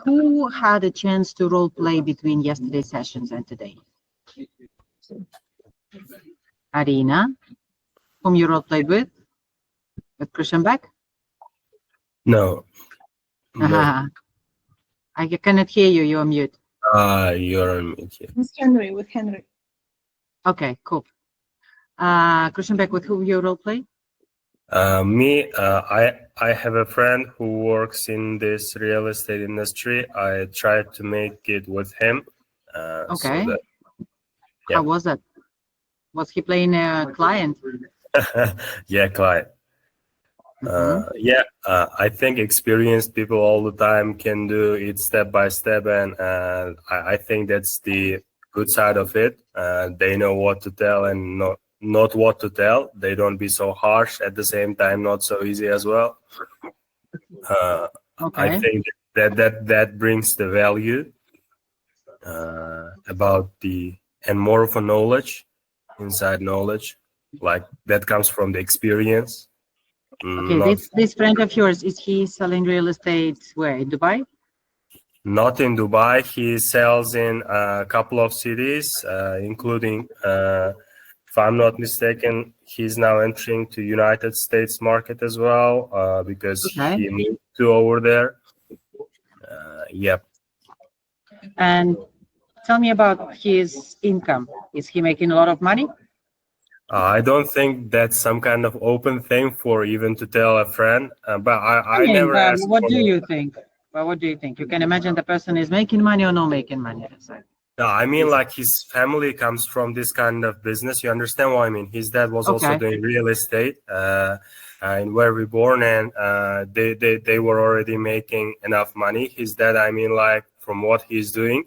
who had a chance to role play between yesterday's sessions and today? Arina, whom you role played with? With Christian Beck? No. I cannot hear you. You're mute. You're on mute. Yeah. With Henry. Okay, cool. Christian Beck, with whom you role play? Me, I have a friend who works in this real estate industry. I tried to make it with him. Okay. So that, yeah. How was that? Was he playing a client? Yeah, client. I think experienced people all the time can do it step by step, and I think that's the good side of it. They know what to tell and not what to tell. They don't be so harsh. At the same time, not so easy as well. Okay. I think that brings the value about and more of a knowledge, inside knowledge, like that comes from the experience. Okay, this friend of yours, is he selling real estate where, in Dubai? Not in Dubai. He sells in a couple of cities, including, if I'm not mistaken, he's now entering to United States market as well, because he moved to over there. Yep. And tell me about his income. Is he making a lot of money? I don't think that's some kind of open thing for even to tell a friend, but I never asked. What do you think? Well, what do you think? You can imagine the person is making money or not making money. No, I mean, like, his family comes from this kind of business. You understand what I mean? His dad was also doing real estate, and where we born, and they were already making enough money. His dad, I mean, like, from what he's doing,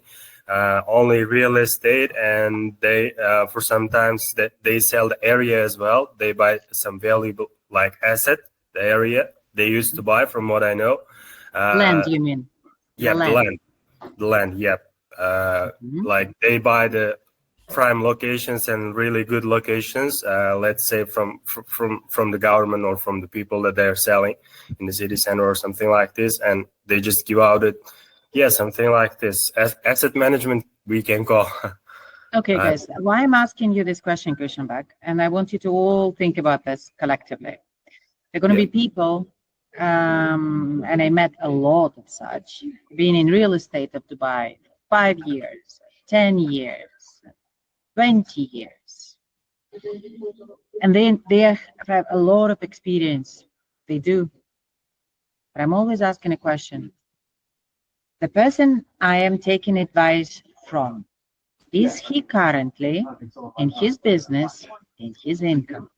only real estate, and they for sometimes that they sell the area as well. They buy some valuable like asset, the area they used to buy, from what I know. Land, you mean? Yeah, the land. Yep. Like, they buy the prime locations and really good locations. Let's say from the government or from the people that they're selling in the city center or something like this, and they just give out it. Yeah, something like this. Asset management, we can call. Okay, guys, why I'm asking you this question, Christian Beck, and I want you to all think about this collectively. There are going to be people, and I met a lot of such, being in real estate of Dubai 5 years, 10 years, 20 years. And they have a lot of experience. They do. But I'm always asking a question. The person I am taking advice from, is he currently in his business, in his income,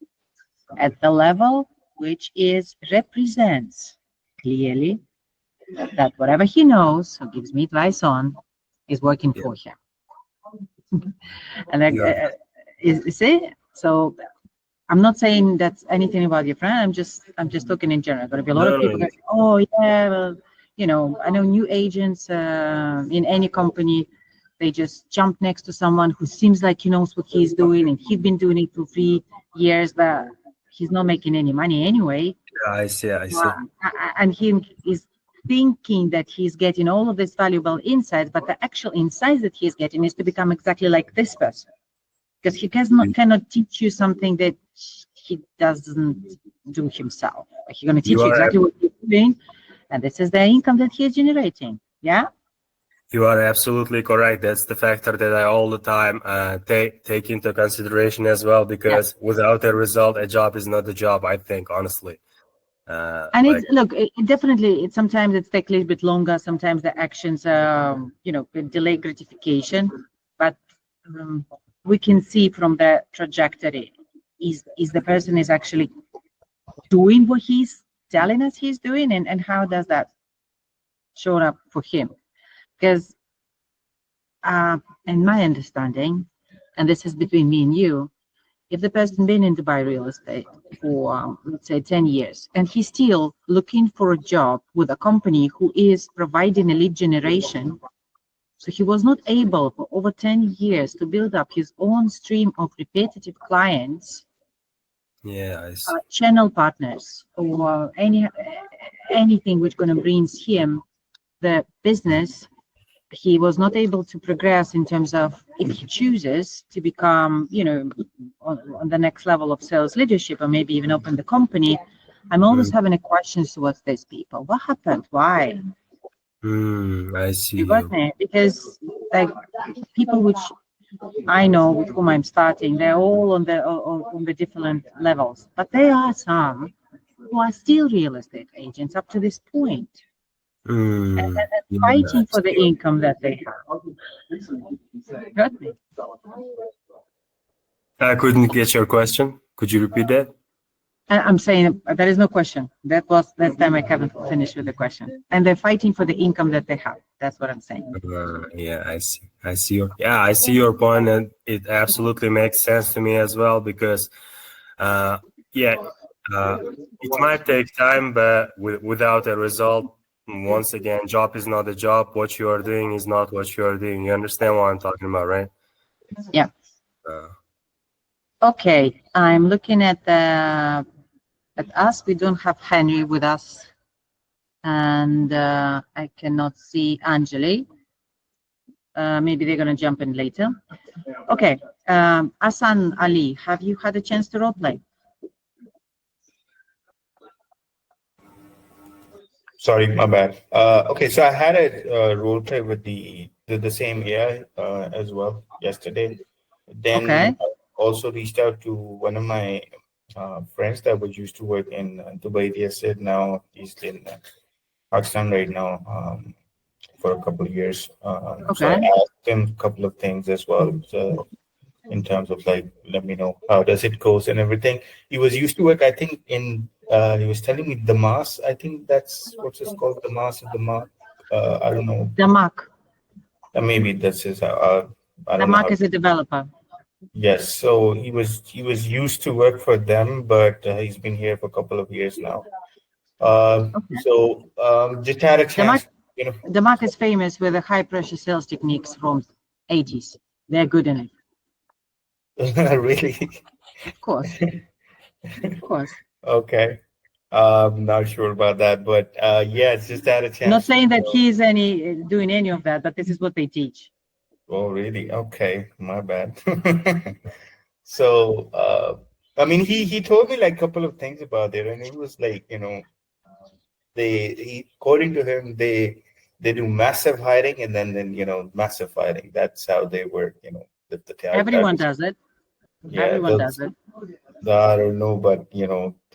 at the level which represents clearly that whatever he knows or gives me advice on is working for him? And see, so I'm not saying that's anything about your friend. I'm just talking in general. There's going to be a lot of people that, oh yeah, well, you know, I know new agents in any company, they just jump next to someone who seems like he knows what he's doing, and he's been doing it for 3 years, but he's not making any money anyway. Yeah, I see. And he is thinking that he's getting all of this valuable insights, but the actual insights that he's getting is to become exactly like this person, because he cannot teach you something that he doesn't do himself. He's going to teach you exactly what he's doing, and this is the income that he is generating. Yeah. You are absolutely correct. That's the factor that I all the time take into consideration as well, because without a result, a job is not a job, I think, honestly. And like, sometimes it takes a little bit longer. Sometimes the actions, delay gratification, but we can see from the trajectory, is the person is actually doing what he's telling us he's doing, and how does that show up for him? Because in my understanding, and this is between me and you, if the person been in Dubai real estate for, let's say, 10 years, and he's still looking for a job with a company who is providing a lead generation, so he was not able for over 10 years to build up his own stream of repetitive clients, channel partners, or anything which going to bring him the business, he was not able to progress in terms of if he chooses to become, on the next level of sales leadership, or maybe even open the company. I'm always having a questions towards these people. What happened? Why? I see. You got me? Because like people which I know with whom I'm starting, they're all on the different levels, but there are some who are still real estate agents up to this point. And fighting for the income that they have. Got me? I couldn't get your question. Could you repeat that? I'm saying there is no question. That time I haven't finished with the question. And they're fighting for the income that they have. That's what I'm saying. Yeah, I see. I see your point, and it absolutely makes sense to me as well, because it might take time, but without a result, once again, job is not a job. What you are doing is not what you are doing. You understand what I'm talking about, right? Yeah. Okay, I'm looking at us. We don't have Henry with us, and I cannot see Anjali. Maybe they're going to jump in later. Okay, Hassan Ali, have you had a chance to role play? Sorry, my bad. Okay, so I had a role play with the same AI as well yesterday. Then I also reached out to one of my friends that was used to work in Dubai. They said now he's in Pakistan right now for a couple of years. So I asked him a couple of things as well. So in terms of like, let me know how does it goes and everything. He was used to work, I think, in he was telling me Damas. I think that's what's it called, Damas. I don't know. Damak. Maybe that's his. I don't know. Damak is a developer. Yes, so he was used to work for them, but he's been here for a couple of years now. So just had a chance. Damak is famous with the high pressure sales techniques from 80s. They're good in it. Really? Of course. Of course. Okay. I'm not sure about that, but it's just had a chance. Not saying that he's doing any of that, but this is what they teach. Oh, really? Okay, my bad. So, I mean, he told me like a couple of things about it, and it was like, according to him, they do massive hiring and then massive firing. That's how they work, Everyone does it. Yeah, everyone does it. I don't know, but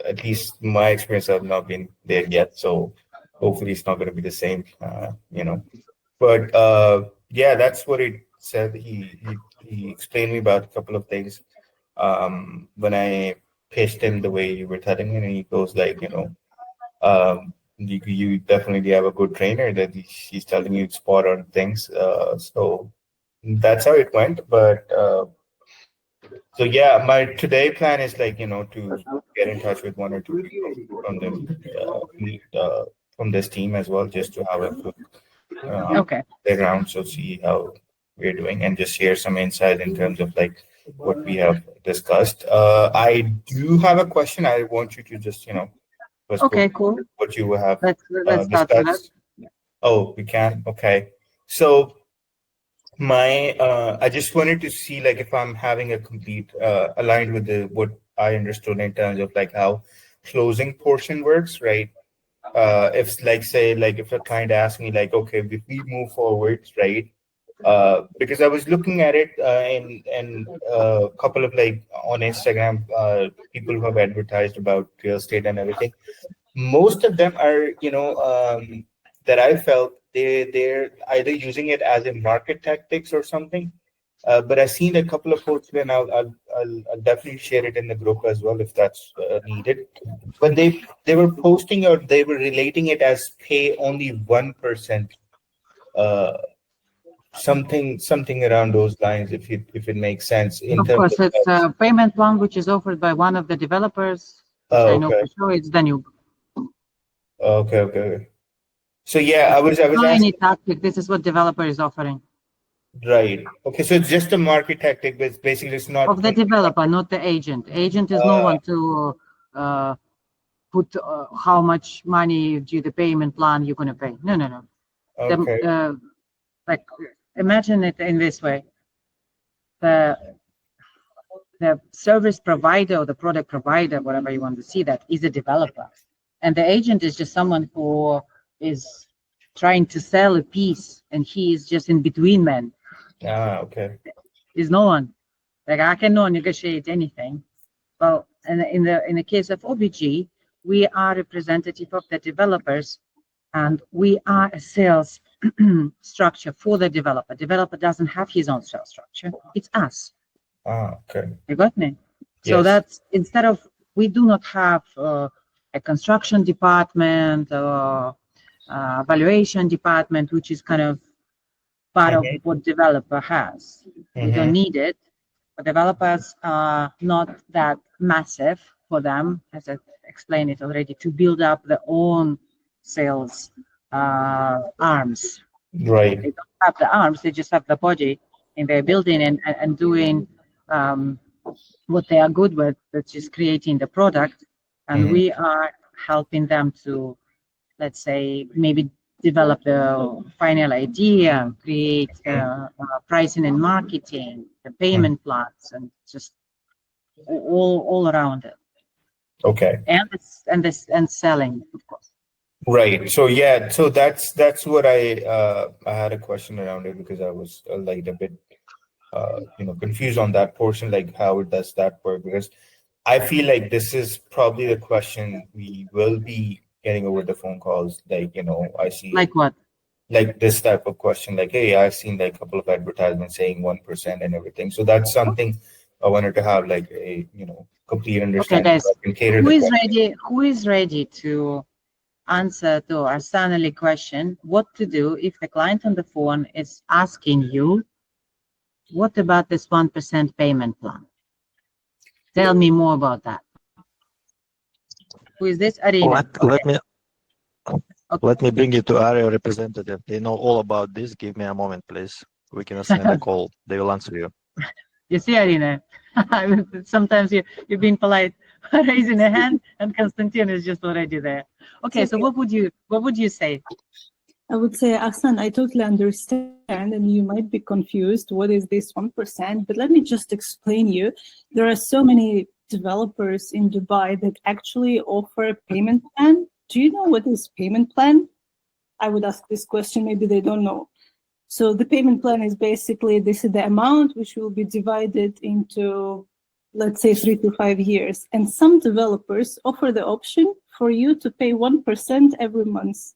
at least my experience, I've not been there yet, so hopefully it's not going to be the same. But that's what it said. He explained me about a couple of things. When I pitched him the way you were telling me, and he goes like, you definitely have a good trainer that he's telling you spot on things. So that's how it went. But so my today plan is like, to get in touch with one or two people from the from this team as well, just to have a quick background, so see how we're doing and just share some insight in terms of like what we have discussed. I do have a question. I want you to just Cool. What you have let's start with that. Oh, we can. Okay, so I just wanted to see like if I'm having a complete aligned with what I understood in terms of like how closing portion works, right? If like say like if a client asks me like, okay, if we move forward, right? Because I was looking at it and a couple of like on Instagram, people who have advertised about real estate and everything. Most of them are, that I felt they're either using it as a market tactics or something. But I've seen a couple of posts, and I'll definitely share it in the group as well if that's needed. But they were posting or they were relating it as pay only 1%. Something around those lines, if it makes sense. Of course, it's a payment plan which is offered by one of the developers. I know for sure it's Danube. Okay. So I was asking. Tactic. This is what developer is offering. Right. Okay. So it's just a market tactic, but basically it's not of the developer, not the agent. Agent is no one to put how much money do the payment plan you're going to pay. No. Okay. Like, imagine it in this way: the service provider or the product provider, whatever you want to see, that is a developer, and the agent is just someone who is trying to sell a piece, and he is just in between man. Okay. There's no one. Like, I cannot negotiate anything. Well, and in the case of OBG, we are representative of the developers, and we are a sales structure for the developer. Developer doesn't have his own sales structure. It's us. Okay. You got me? Yes. So that's, instead of, we do not have a construction department or valuation department, which is kind of part of what developer has. We don't need it. But developers are not that massive for them, as I explained it already, to build up their own sales arms. Right. They don't have the arms, they just have the body in their building and doing what they are good with, which is creating the product. And we are helping them to, let's say, maybe develop the final idea, create pricing and marketing, the payment plans, and just all around it. Okay. And selling, of course. Right. So yeah. So that's what I had a question around it, because I was like a bit confused on that portion, like how does that work? Because I feel like this is probably the question we will be getting over the phone calls. Like, I see Like what? Like this type of question, like, hey, I've seen like a couple of advertisements saying 1% and everything. So that's something I wanted to have like a complete understanding. Okay, guys, who is ready to answer to our Stanley question, what to do if the client on the phone is asking you, what about this 1% payment plan? Tell me more about that. Who is this? Arina. Let me bring you to area representative. They know all about this. Give me a moment, please. We can assign a call. They will answer you. You see, Arina, sometimes you're being polite, raising a hand, and Konstantin is just already there. Okay, so what would you say? I would say, Ahsan, I totally understand, and you might be confused. What is this 1%? But let me just explain you. There are so many developers in Dubai that actually offer a payment plan. Do you know what is payment plan? I would ask this question, maybe they don't know. So the payment plan is basically, this is the amount which will be divided into, let's say, 3 to 5 years. And some developers offer the option for you to pay 1% every month.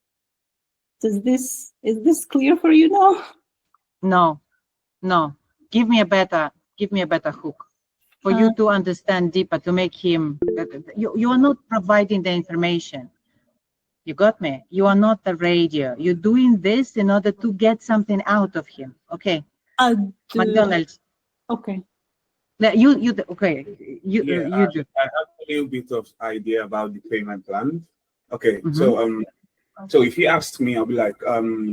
Is this clear for you now? No. Give me a better hook for you to understand deeper, to make him, you are not providing the information. You got me? You are not the radio. You're doing this in order to get something out of him. Okay. McDonald's. Okay. You do. I have a little bit of idea about the payment plan. Okay. So if he asks me, I'll be like,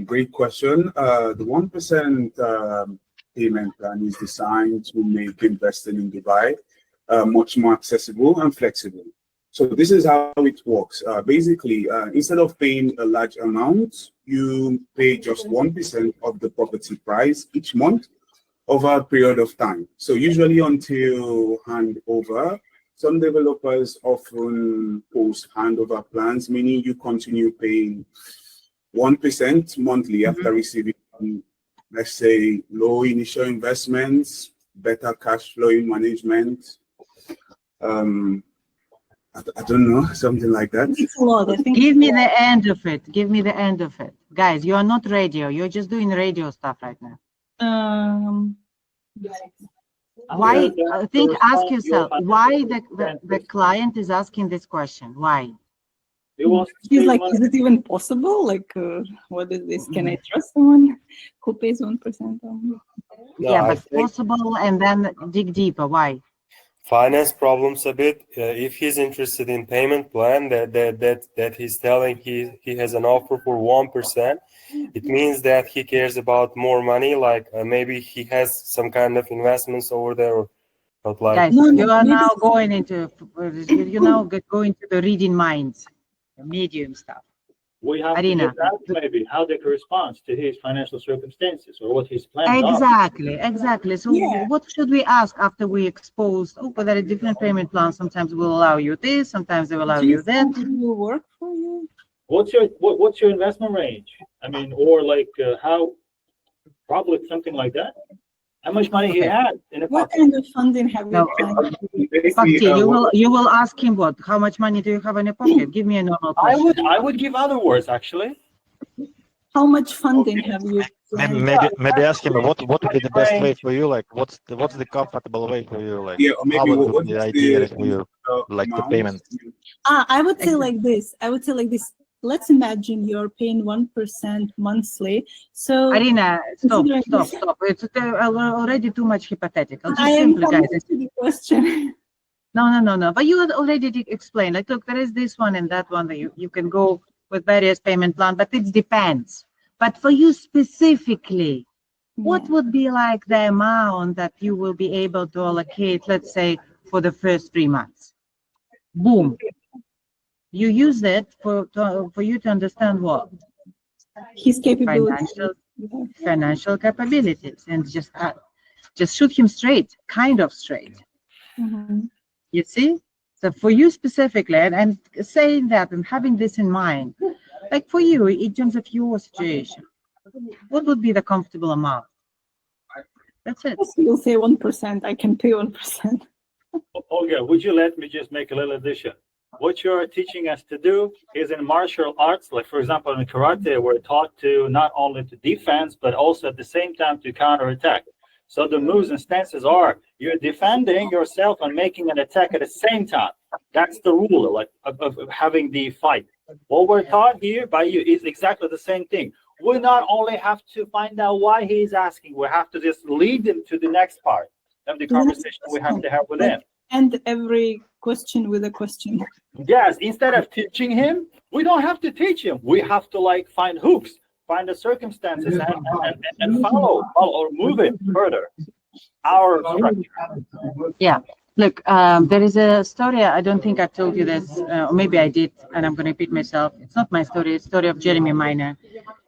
great question. The 1% payment plan is designed to make investing in Dubai much more accessible and flexible. So this is how it works. Basically, instead of paying a large amount, you pay just 1% of the property price each month over a period of time. So usually until handover. Some developers often post handover plans, meaning you continue paying 1% monthly after receiving, let's say, low initial investments, better cash flow management. I don't know, something like that. It's a lot. I think. Give me the end of it. Give me the end of it. Guys, you are not radio. You're just doing radio stuff right now. Why? Ask yourself, why the client is asking this question? Why? He's like, is it even possible? Like, what is this? Can I trust someone who pays 1%? Yeah, but possible, and then dig deeper. Why? Finance problems a bit. If he's interested in payment plan, that he's telling he has an offer for 1%, it means that he cares about more money. Like maybe he has some kind of investments over there, but like. Guys, you are now going into the reading minds, the medium stuff. We have Arina. to just ask maybe how they correspond to his financial circumstances or what his plans Exactly. So Yeah. what should we ask after we expose? Oh, but there are different payment plans. Sometimes we'll allow you this, sometimes they will allow Do you you that. think it will work for you? What's your investment range? I mean, or like how probably something like that. How much money he Okay. had in a What pocket? kind of funding have you No. planned? Fakti, you will ask him what? How much money do you have in your pocket? Give me a normal question. I would give other words actually. How much funding have you planned? Maybe ask him what would be the best way for you, like what's the comfortable way for you, like Yeah, or maybe how would what's be the the idea for you, like the amount? payment. I would say like this. Let's imagine you're paying 1% monthly. So Arina, stop. considering- It's already too much hypothetical. Just I am simply, guys. coming to the question. No. But you had already explained, like, look, there is this one and that one that you can go with various payment plan, but it depends. But for you specifically, what Yeah. would be like the amount that you will be able to allocate, let's say, for the first 3 months? Boom. You use it for you to understand what? His capability. Financial capabilities, and just shoot him straight, kind of straight. Mhm. You see? So for you specifically, and saying that and having this in mind, like for you, in terms of your situation, what would be the comfortable amount? That's it. You'll say 1%. I can pay 1%. Olga, would you let me just make a little addition? What you're teaching us to do is in martial arts, like for example in karate, we're taught to not only to defense, but also at the same time to counterattack. So the moves and stances are you're defending yourself and making an attack at the same time. That's the rule, like of having the fight. What we're taught here by you is exactly the same thing. We not only have to find out why he's asking, we have to just lead him to the next part of the conversation we have to have with him. And every question with a question. Yes, instead of teaching him, we don't have to teach him. We have to like find hooks, find the circumstances, and follow or move it further. Our structure. Yeah. Look, there is a story. I don't think I told you this, or maybe I did, and I'm going to repeat myself. It's not my story. It's the story of Jeremy Miner.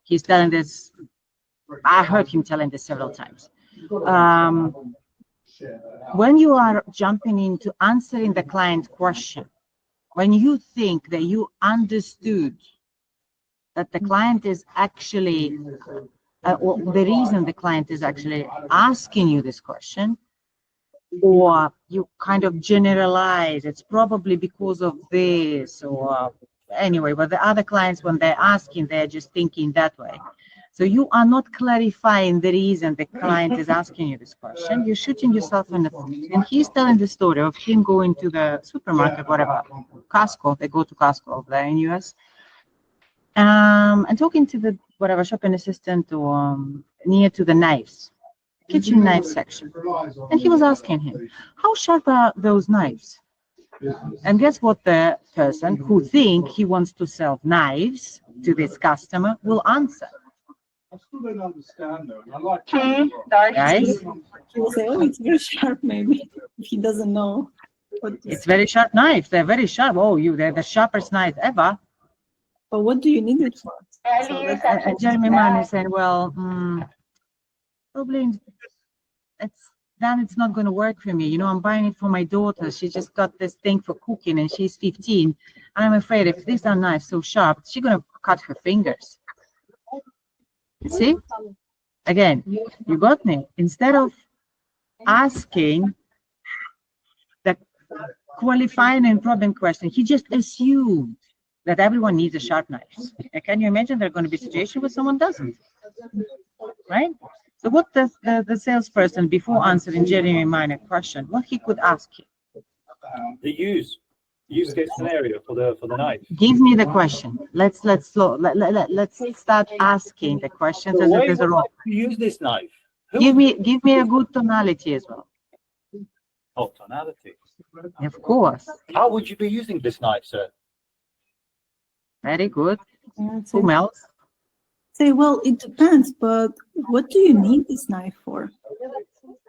He's telling this. I heard him telling this several times. When you are jumping into answering the client question, when you think that you understood that the client is actually, or the reason the client is actually asking you this question, or you kind of generalize, it's probably because of this, or anyway, but the other clients, when they're asking, they're just thinking that way. So you are not clarifying the reason the client is asking you this question. You're shooting yourself in the foot. And he's telling the story of him going to the supermarket, whatever, Costco. They go to Costco over there in US, and talking to the whatever shopping assistant or near to the knives, kitchen knife section. And he was asking him, how sharp are those knives? And guess what the person who thinks he wants to sell knives to this customer will answer? I still don't understand though. I like Guys, He'll say, oh, it's very sharp, maybe, if he doesn't know. It's very sharp knives. They're very sharp. Oh, they're the sharpest knife ever. But what do you need it for? So And Jeremy Mann is saying, well, probably it's not going to work for me. You know, I'm buying it for my daughter. She just got this thing for cooking and she's 15. And I'm afraid if these are knives so sharp, she's going to cut her fingers. See? Again, you got me. Instead of asking the qualifying and probing question, he just assumed that everyone needs a sharp knife. And can you imagine there are going to be situations where someone doesn't? Right? So what does the salesperson, before answering Jeremy Miner question, what he could ask him? The use case scenario for the knife. Give me the question. Let's start asking the questions So as why if there's a would role. you use this knife? Give me a good tonality as well. Oh, tonality. Of course. How would you be using this knife, sir? Very good. yeah, Who else? say, well, it depends, but what do you need this knife for?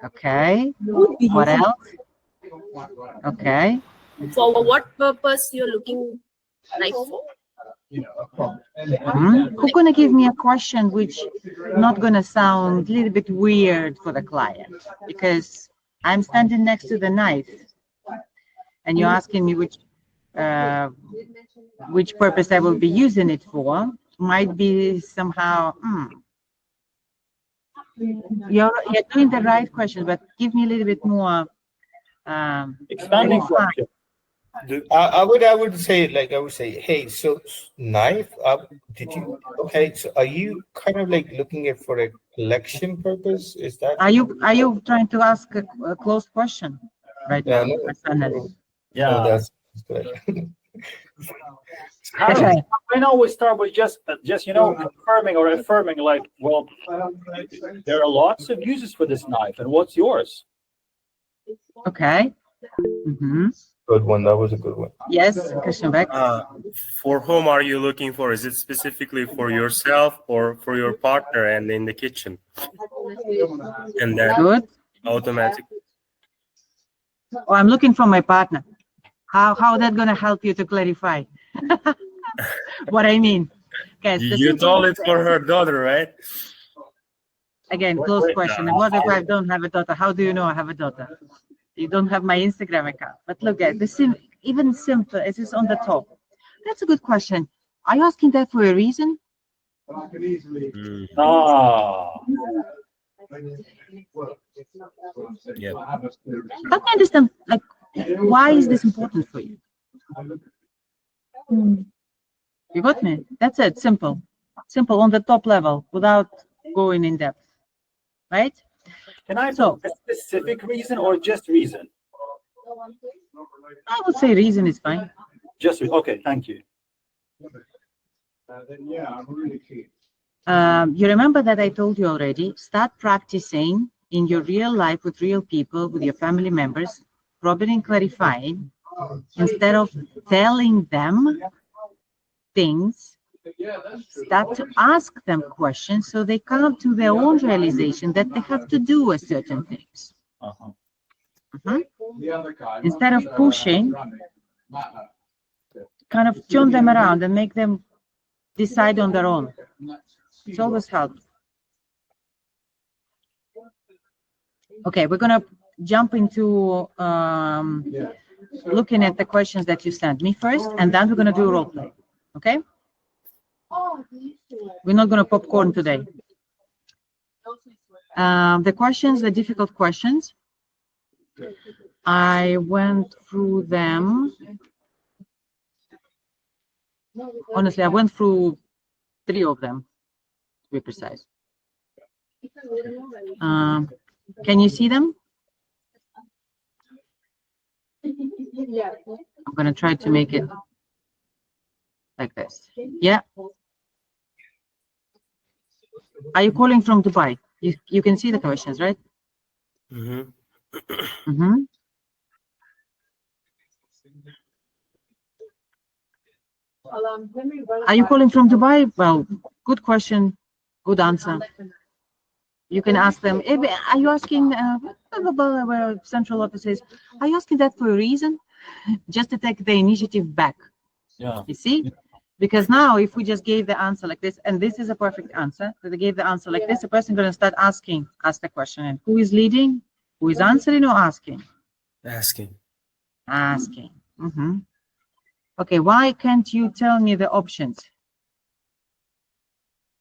Okay. Would be What useful. else? Okay. For what purpose you're looking knife for? a problem. Who's gonna give me a question which not gonna sound a little bit weird for the client? Because I'm standing next to the knife, and you're asking me which purpose I will be using it for. Might be somehow. You're doing the right question, but give me a little bit more. Expanding question. I would say, hey, so knife, okay, so are you kind of like looking at for a collection purpose? Is that? Are you trying to ask a closed question right now? Yeah. No, that's good. I know we start with just confirming or affirming, like, well, there are lots of uses for this knife, and what's yours? Okay. Good one. That was a good one. Yes, Christian Beck. For whom are you looking for? Is it specifically for yourself or for your partner and in the kitchen? And then Good. automatic. Oh, I'm looking for my partner. How that gonna help you to clarify what I mean? Guys, You told it for her daughter, right? Again, close question. And what if I don't have a daughter? How do you know I have a daughter? You don't have my Instagram account. But look at this, even simpler. It is on the top. That's a good question. Are you asking that for a reason? I can easily. Yeah. Help me understand, like, why is this important for you? You got me? That's it. Simple on the top level without going in depth, right? Can I put a specific reason or just reason? I would say reason is fine. Just okay. Thank you. Then yeah, I'm really keen. You remember that I told you already, start practicing in your real life with real people, with your family members, probing and clarifying, instead of telling them things, start to ask them questions so they come to their own realization that they have to do a certain things. Instead of pushing, kind of turn them around and make them decide on their own. It always helps. Okay, we're gonna jump into looking at the questions that you sent me first, and then we're gonna do a role play. Okay? We're not gonna popcorn today. The questions, the difficult questions, I went through them. Honestly, I went through 3 of them, to be precise. Can you see them? I'm going to try to make it like this. Yeah. Are you calling from Dubai? You can see the questions, right? Are you calling from Dubai? Well, good question, good answer. You can ask them, are you asking, where central offices, are you asking that for a reason? Just to take the initiative back. Yeah. You see? Because now if we just gave the answer like this, and this is a perfect answer, so they gave the answer like this, the person going to start ask the question. And who is leading? Who is answering or asking? Asking. Okay, why can't you tell me the options?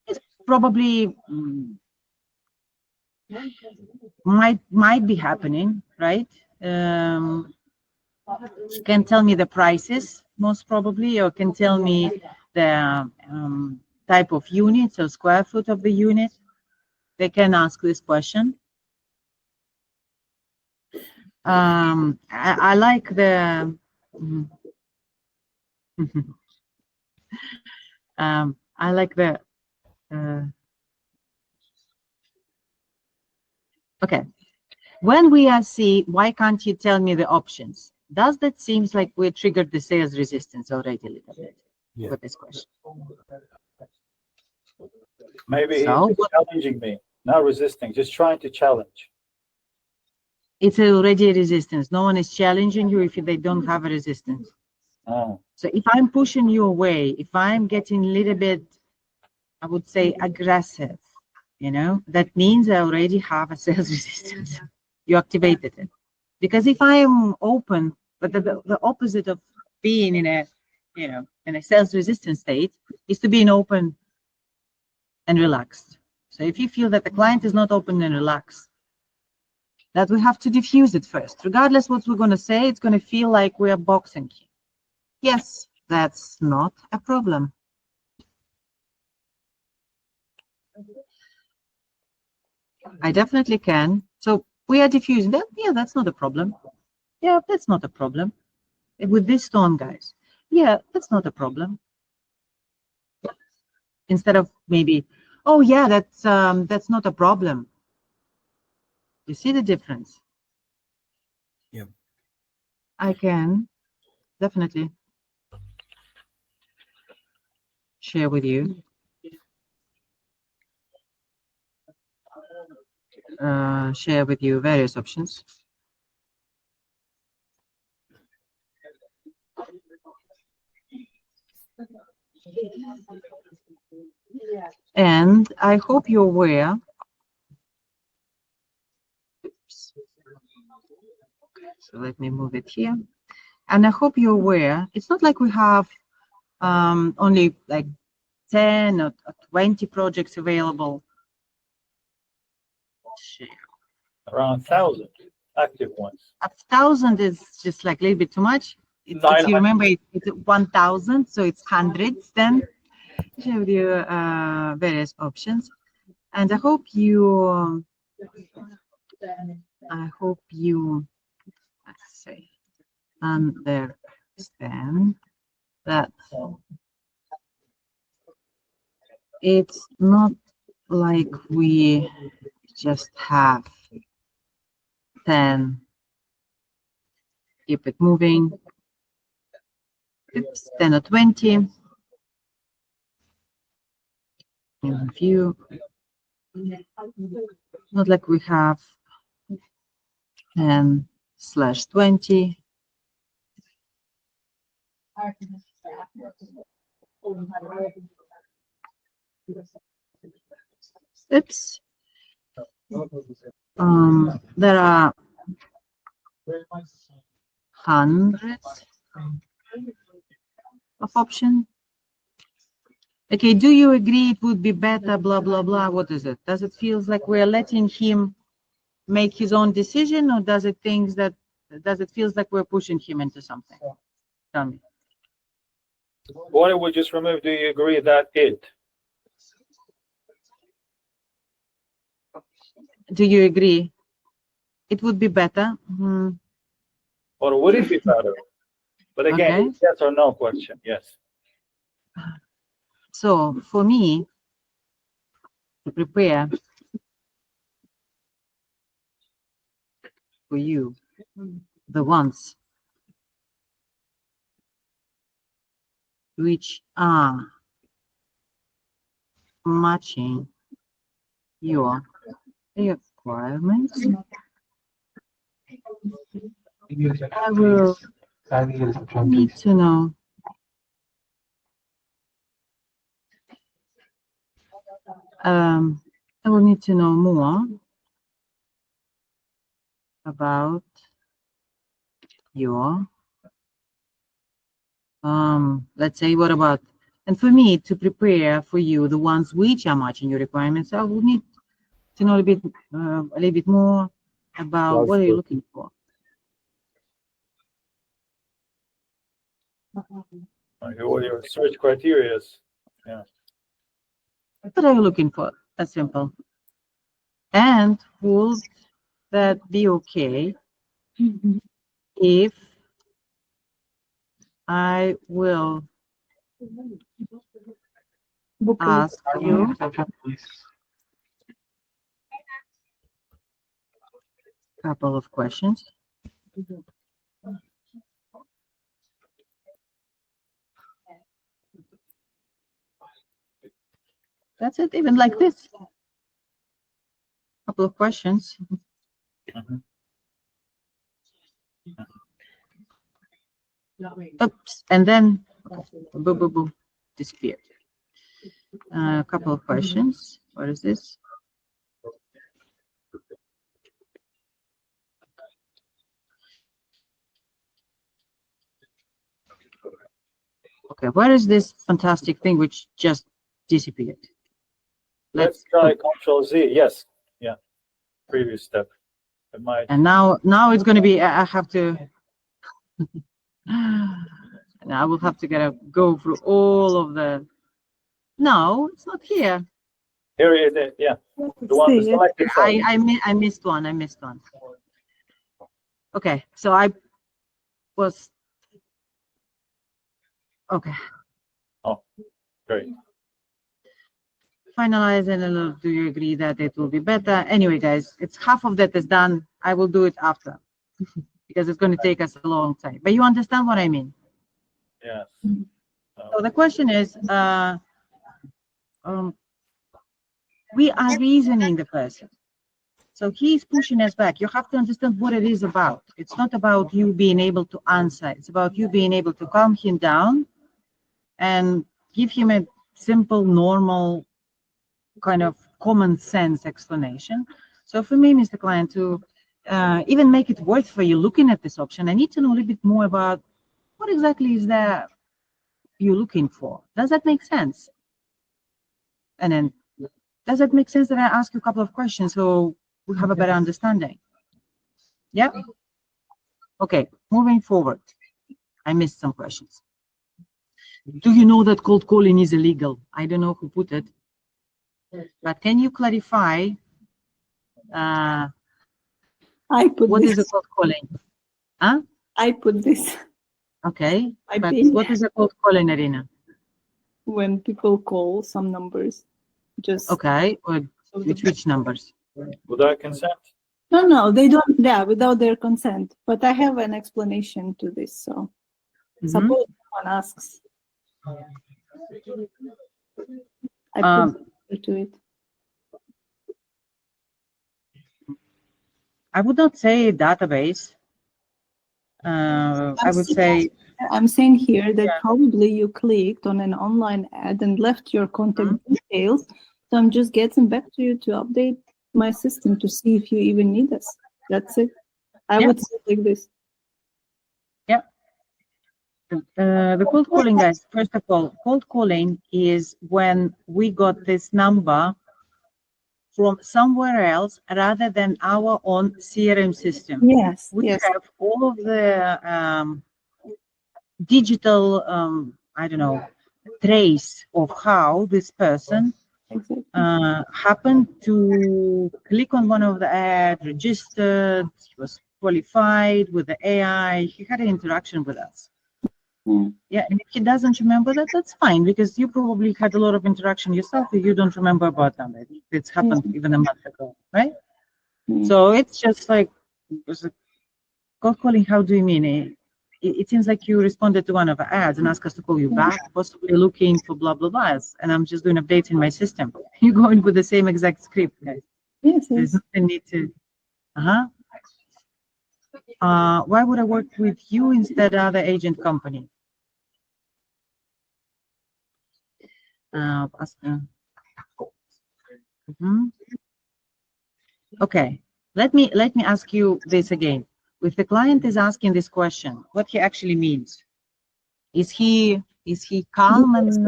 It's probably might be happening, right? Can tell me the prices, most probably, or can tell me the type of units or square foot of the unit. They can ask this question. I like the I like the okay. When we see, why can't you tell me the options? Does that seems like we triggered the sales resistance already a little bit with this question? Maybe so, challenging me, not resisting, just trying to challenge. It's already a resistance. No one is challenging you if they don't have a resistance. Oh. So if I'm pushing you away, if I'm getting a little bit, I would say, aggressive, you know, that means I already have a sales resistance. You activated it. Because if I am open, but the opposite of being in a, you know, in a sales resistance state is to being open and relaxed. So if you feel that the client is not open and relaxed, that we have to diffuse it first. Regardless what we're going to say, it's going to feel like we are boxing. Yes, that's not a problem. I definitely can. So we are diffusing that. Yeah, that's not a problem. Yeah, that's not a problem. With this tone, guys. Yeah, that's not a problem. Instead of maybe, oh yeah, that's not a problem. You see the difference? Yeah. I can definitely share with you. Share with you various options. And I hope you're aware. Oops. So let me move it here. And I hope you're aware. It's not like we have only like 10 or 20 projects available. Around 1,000 active ones. 1,000 is just like a little bit too much. If you remember, it's 1,000, so it's hundreds. Then share with you various options, and I hope you say understand that it's not like we just have 10. Keep it moving. Oops, 10 or 20. In view. Not like we have 10/20. Oops. There are hundreds of options. Okay, do you agree it would be better, blah, blah, blah? What is it? Does it feel like we're letting him make his own decision, or does it feels like we're pushing him into something? Tell me. What if we just remove, do you agree that it? Do you agree? It would be better. Or would it be better? But again, Okay. it's yes or no question. Yes. So for me to prepare for you the ones which are matching your requirements, I will need to know I will need to know more about your let's say, what about, and for me to prepare for you the ones which are matching your requirements, I will need to know a little bit more about what are you looking for. What your search criteria is. Yeah. What are you looking for? That's simple. And would that be okay if I will ask you a couple of questions? That's it, even like this. Couple of questions. Oops, and then boom, boom, boom, disappeared. A couple of questions. What is this? Okay, where is this fantastic thing which just disappeared? Let's try Control Z. Yes. Yeah. Previous step. It might. And now it's going to be. I have to. And I will have to go through all of the. No, it's not here. Here it is. Yeah. The one to select. I missed one. I missed one. Okay, so I was. Okay. Oh, great. Finalize and do you agree that it will be better? Anyway, guys, it's half of that is done. I will do it after because it's going to take us a long time. But you understand what I mean? Yes. So the question is, we are reasoning the person. So he's pushing us back. You have to understand what it is about. It's not about you being able to answer. It's about you being able to calm him down and give him a simple, normal, kind of common sense explanation. So for me, Mr. Client, to even make it worth for you looking at this option, I need to know a little bit more about what exactly is that you're looking for. Does that make sense? And then, does it make sense that I ask you a couple of questions so we have a better understanding? Yeah? Okay, moving forward. I missed some questions. Do you know that cold calling is illegal? I don't know who put it. But can you clarify I put what this. is a cold calling? Huh? I put this. Okay, I but think what is a cold calling, Irina? when people call some numbers, just Okay, which numbers? Without consent? no, they don't. Yeah, without their consent. But I have an explanation to this. So suppose someone asks, I put to it. I would not say database. I would say. I'm saying here that probably you clicked on an online ad and left your contact details. So I'm just getting back to you to update my system to see if you even need us. That's it. I would say like this. Yeah. The cold calling, guys, first of all, cold calling is when we got this number from somewhere else rather than our own CRM system. Yes. We have all of the digital, I don't know, trace of how this person happened to click on one of the ads, registered, he was qualified with the AI, he had an interaction with us. Yeah, and if he doesn't remember that, that's fine, because you probably had a lot of interaction yourself if you don't remember about them. It's happened even a month ago, right? So it's just like, cold calling, how do you mean? It seems like you responded to one of the ads and asked us to call you back, possibly looking for blah, blah, blah, and I'm just doing updates in my system. You're going with the same exact script, guys. There's nothing need to, why would I work with you instead of other agent company? Okay, let me ask you this again. If the client is asking this question, what he actually means, is he calm and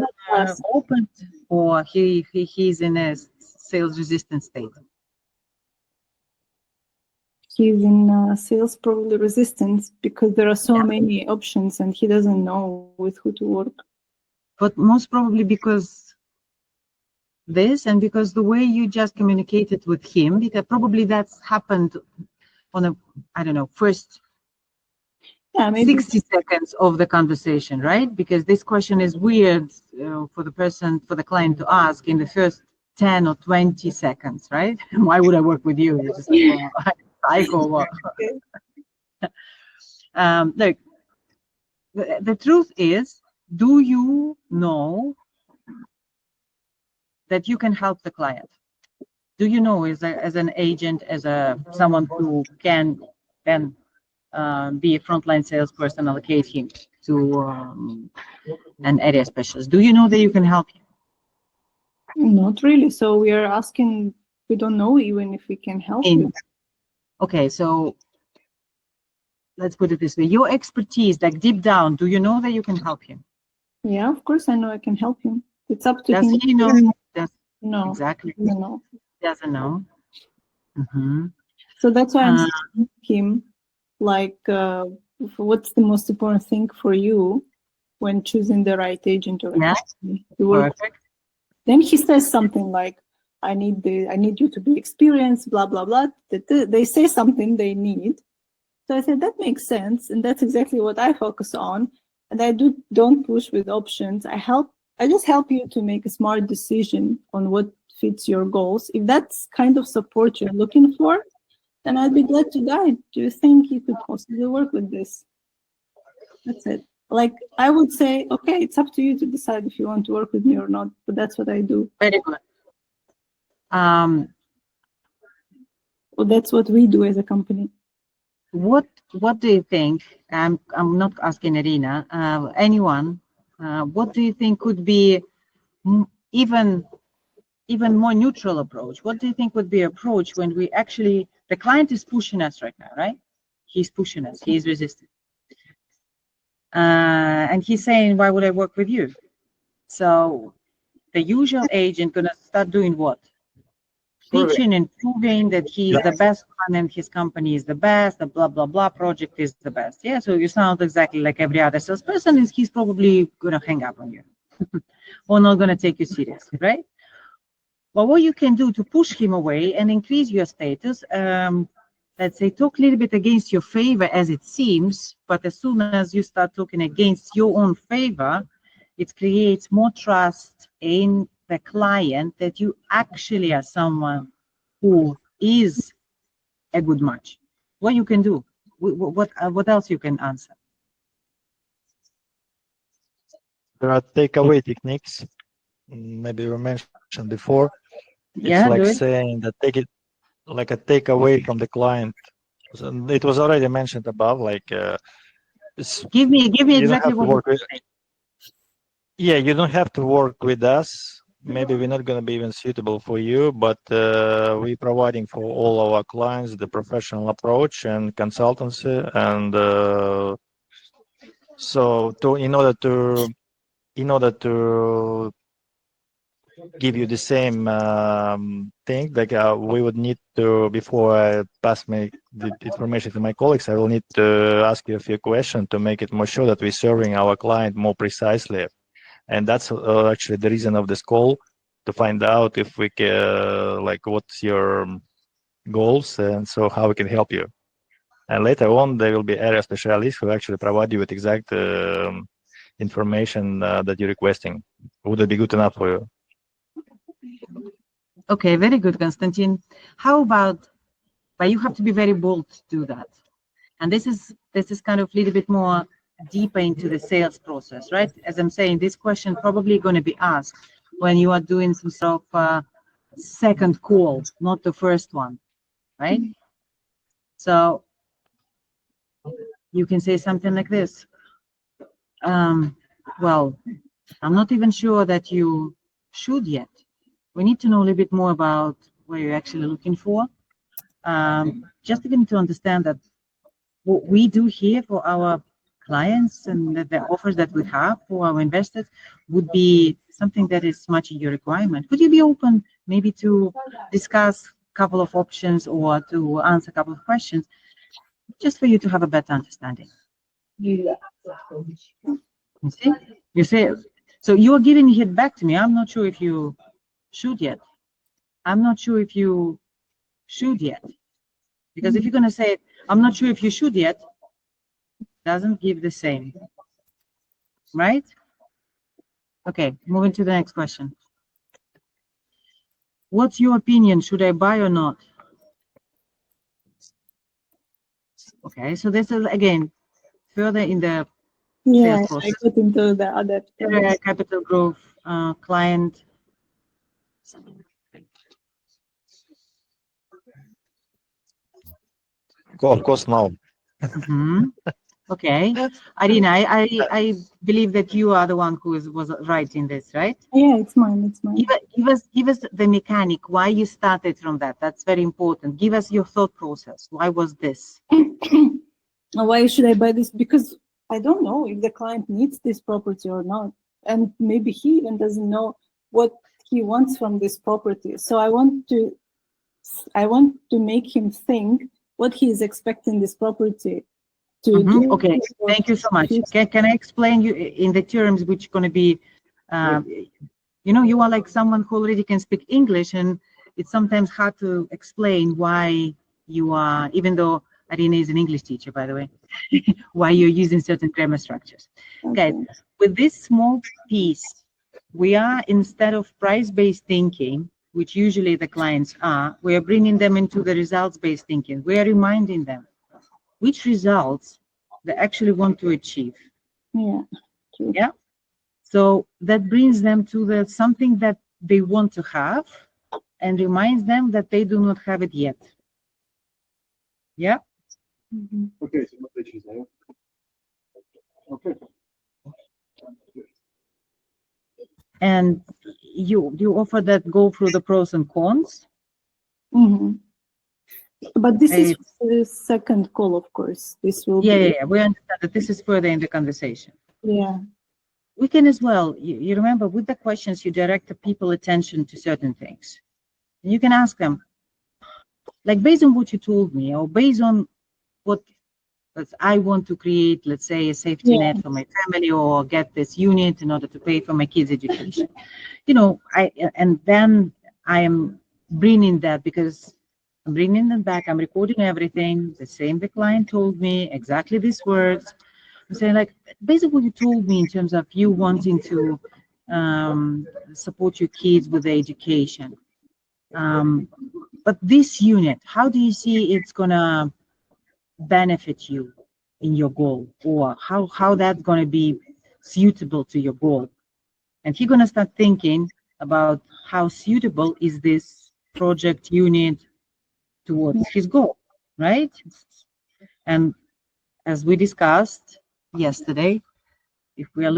open, or he's in a sales resistant state? He's in sales probably resistance because there are so many options and he doesn't know with who to work. But most probably because this, and because the way you just communicated with him, because probably that's happened on a, I don't know, first 60 seconds of the conversation, right? Because this question is weird for the client to ask in the first 10 or 20 seconds, right? Why would I work with you? You're just like, well, psycho. What? Look, the truth is, do you know that you can help the client? Do you know, as an agent, as someone who can then be a frontline salesperson, allocate him? to an area specialist. Do you know that you can help him? Not really. So we are asking, we don't know even if we can help you. Okay, so let's put it this way. Your expertise, like deep down, do you know that you can help him? Yeah, of course I know I can help him. It's up to Does him. he know? No. Exactly. No. Doesn't know. Mm-hmm. So that's why I'm asking him, like, what's the most important thing for you when choosing the right agent or company to work? Perfect. Then he says something like, I need you to be experienced, blah, blah, blah. They say something they need. So I said, that makes sense. And that's exactly what I focus on. And I don't push with options. I just help you to make a smart decision on what fits your goals. If that's kind of support you're looking for, then I'd be glad to guide. Do you think you could possibly work with this? That's it. Like, I would say, okay, it's up to you to decide if you want to work with me or not, but that's what I do. Very good. Well, that's what we do as a company. What do you think? I'm not asking Irina, anyone. What do you think could be even more neutral approach? What do you think would be approach when we actually, the client is pushing us right now, right? He's pushing us. He is resisting. And he's saying, why would I work with you? So the usual agent gonna start doing what? Pitching and proving that he is the best one and his company is the best, the blah, blah, blah project is the best. Yeah, so you sound exactly like every other salesperson, and he's probably gonna hang up on you or not gonna take you seriously, right? But what you can do to push him away and increase your status, let's say, talk a little bit against your favor as it seems, but as soon as you start talking against your own favor, it creates more trust in the client that you actually are someone who is a good match. What you can do? What else you can answer? There are takeaway techniques. Maybe we mentioned before. Yeah, it's like saying that take it like a takeaway from the client. So it was already mentioned above. Like, give me exactly what. Yeah, you don't have to work with us. Maybe we're not going to be even suitable for you, but we're providing for all our clients the professional approach and consultancy. And so, in order to give you the same thing, like we would need to, before I pass the information to my colleagues, I will need to ask you a few questions to make it more sure that we're serving our client more precisely. And that's actually the reason of this call, to find out if we can, like, what's your goals, and so how we can help you. And later on, there will be area specialists who actually provide you with exact information that you're requesting. Would it be good enough for you? Okay, very good, Konstantin. How about, but you have to be very bold to do that. And this is kind of a little bit more deeper into the sales process, right? As I'm saying, this question probably going to be asked when you are doing some sort of second call, not the first one, right? So you can say something like this. Well, I'm not even sure that you should yet. We need to know a little bit more about what you're actually looking for. Just even to understand that what we do here for our clients and the offers that we have for our investors would be something that is much in your requirement. Would you be open maybe to discuss a couple of options or to answer a couple of questions just for you to have a better understanding? You see? You say, so you're giving it back to me. I'm not sure if you should yet. I'm not sure if you should yet. Because if you're going to say, I'm not sure if you should yet, doesn't give the same, right? Okay, moving to the next question. What's your opinion? Should I buy or not? Okay, so this is again further in the sales process. I got into the other capital growth client. Of course, no. Okay, Arina, I believe that you are the one who was right in this, right? Yeah, it's mine. It's mine. Give us the mechanic. Why you started from that? That's very important. Give us your thought process. Why was this? Why should I buy this? Because I don't know if the client needs this property or not, and maybe he even doesn't know what he wants from this property. So I want to make him think what he is expecting this property to do. Okay, thank you so much. Can I explain you in the terms which going to be, you know, you are like someone who already can speak English, and it's sometimes hard to explain why you are, even though Arina is an English teacher, by the way, why you're using certain grammar structures. Okay, with this small piece, we are, instead of price-based thinking, which usually the clients are, we are bringing them into the results-based thinking. We are reminding them which results they actually want to achieve. Yeah. True. Yeah. So that brings them to the something that they want to have and reminds them that they do not have it yet. Yeah. Okay, so what did you say? Okay. And you offer that go through the pros and cons. But this is the second call, of course. This will yeah. We understand that this is further in the conversation. Yeah. We can as well. You remember with the questions, you direct the people attention to certain things. And you can ask them, like, based on what you told me, or based on what I want to create, let's say, a safety net for my family, or get this unit in order to pay for my kids' education. You know, and then I am bringing that, because I'm bringing them back. I'm recording everything the same the client told me, exactly these words. I'm saying, like, basically what you told me in terms of you wanting to support your kids with their education. But this unit, how do you see it's gonna benefit you in your goal, or how that's gonna be suitable to your goal? And he's gonna start thinking about how suitable is this project unit towards his goal, right? And as we discussed yesterday, if we are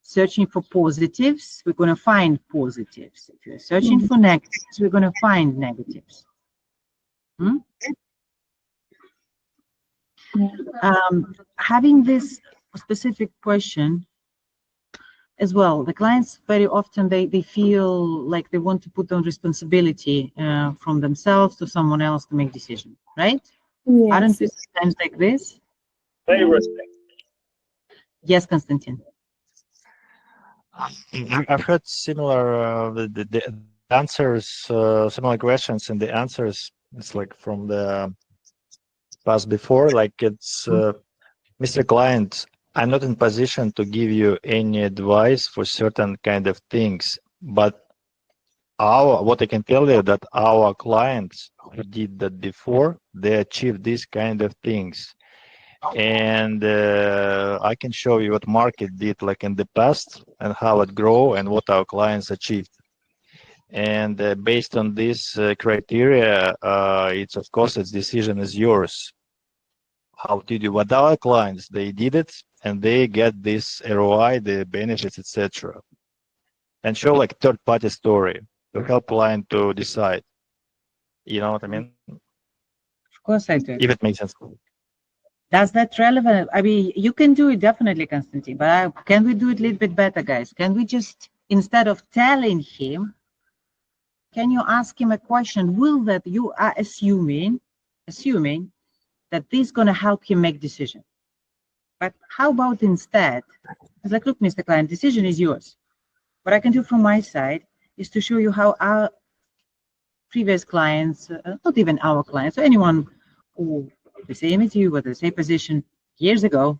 searching for positives, we're going to find positives. If you're searching for negatives, we're going to find negatives. Having this specific question as well, the clients very often they feel like they want to put on responsibility from themselves to someone else to make decision, right? Yes. Aren't we sometimes like this? Yes, Konstantin. I've heard similar the answers, similar questions, and the answers. It's like from the past before, like it's Mr. Client, I'm not in position to give you any advice for certain kind of things, but what I can tell you that our clients who did that before, they achieved these kind of things. And I can show you what market did like in the past and how it grew and what our clients achieved. And based on this criteria, it's of course its decision is yours. How did you? What our clients, they did it and they get this ROI, the benefits, etc. And show like third-party story to help client to decide. You know what I mean? Of course I do. If it makes sense. Does that relevant? I mean, you can do it definitely, Konstantin, but can we do it a little bit better, guys? Can we just, instead of telling him, can you ask him a question? Will that, you are assuming that this is going to help him make decision. But how about instead, it's like, look, Mr. Client, decision is yours. What I can do from my side is to show you how our previous clients, not even our clients, or anyone who the same as you, with the same position years ago,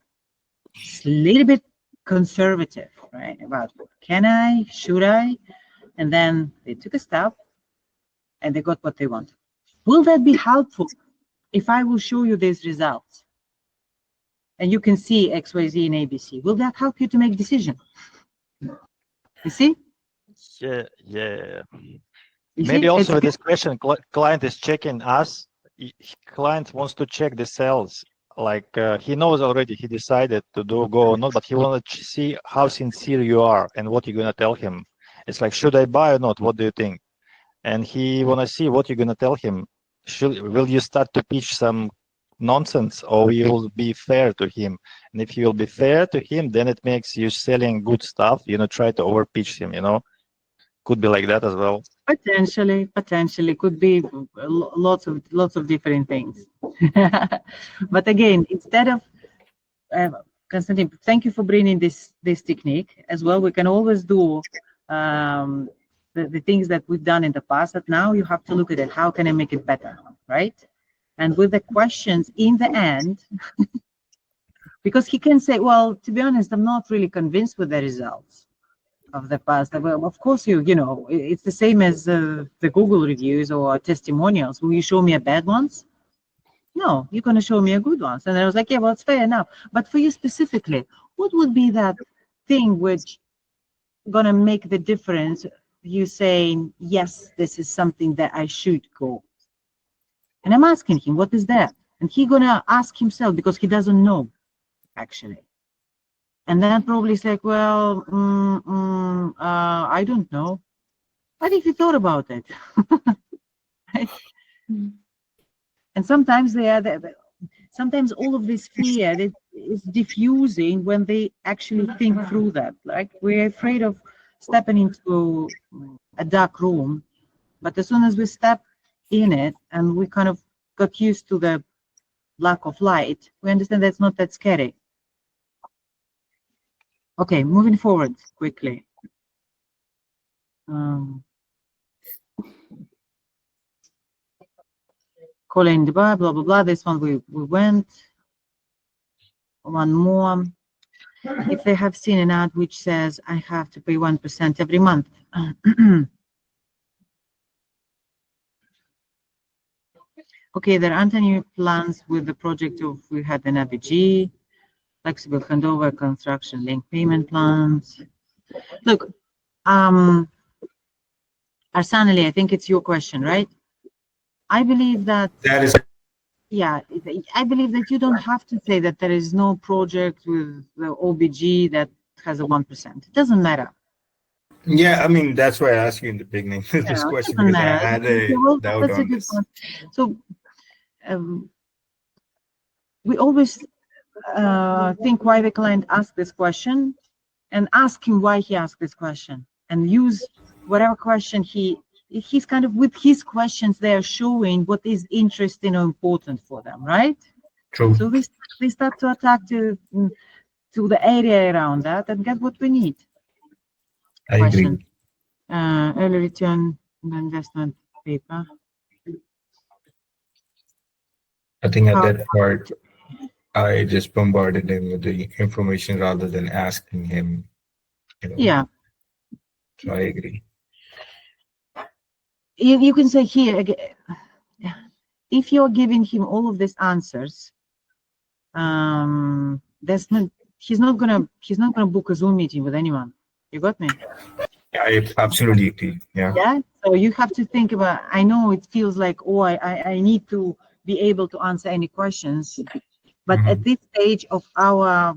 it's a little bit conservative, right? About can I, should I? And then they took a step and they got what they want. Will that be helpful if I will show you these results? And you can see X, Y, Z, and ABC. Will that help you to make decision? You see? Yeah. You Maybe see? also this question, client is checking us. Client wants to check the sales. he knows already, he decided to go or not, but he wanted to see how sincere you are and what you're gonna tell him. It's like, should I buy or not? What do you think? And he wanna see what you're gonna tell him. Will you start to pitch some nonsense, or you will be fair to him? And if you will be fair to him, then it makes you selling good stuff. Try to overpitch him. Could be like that as well. Potentially could be lots of different things. But again, instead of Konstantin, thank you for bringing this technique as well. We can always do the things that we've done in the past, but now you have to look at it. How can I make it better, right? And with the questions in the end, because he can say, well, to be honest, I'm not really convinced with the results of the past. Well, of course, it's the same as the Google reviews or testimonials. Will you show me a bad ones? No, you're going to show me a good ones. And I was like, yeah, well, it's fair enough. But for you specifically, what would be that thing which going to make the difference? You saying, yes, this is something that I should go. And I'm asking him, what is that? And he's going to ask himself because he doesn't know, actually. And then probably it's like, well, I don't know. What if you thought about it? Right? And sometimes sometimes all of this fear is diffusing when they actually think through that. Like, we're afraid of stepping into a dark room, but as soon as we step in it and we kind of got used to the lack of light, we understand that's not that scary. Okay, moving forward quickly. Calling Dubai, blah, blah, blah. This one we went. One more. If they have seen an ad which says I have to pay 1% every month. Okay, there aren't any plans with the project of we had an ABG, flexible handover, construction link payment plans. Look, Arsanali, I think it's your question, right? I believe that is. Yeah, I believe that you don't have to say that there is no project with the OBG that has a 1%. It doesn't matter. Yeah, I mean, that's why I asked you in the beginning this question, because I had a doubt on this. So we always think why the client asked this question and ask him why he asked this question and use whatever question he's kind of, with his questions, they are showing what is interesting or important for them, right? True. So we start to attack to the area around that and get what we need. I agree. Early return on investment paper. I think at that part, I just bombarded him with the information rather than asking him. Yeah. So I agree. You can say here, if you're giving him all of these answers, he's not gonna book a Zoom meeting with anyone. You got me? I absolutely agree. Yeah. Yeah. So you have to think about. I know it feels like, oh, I need to be able to answer any questions, but at this stage of our,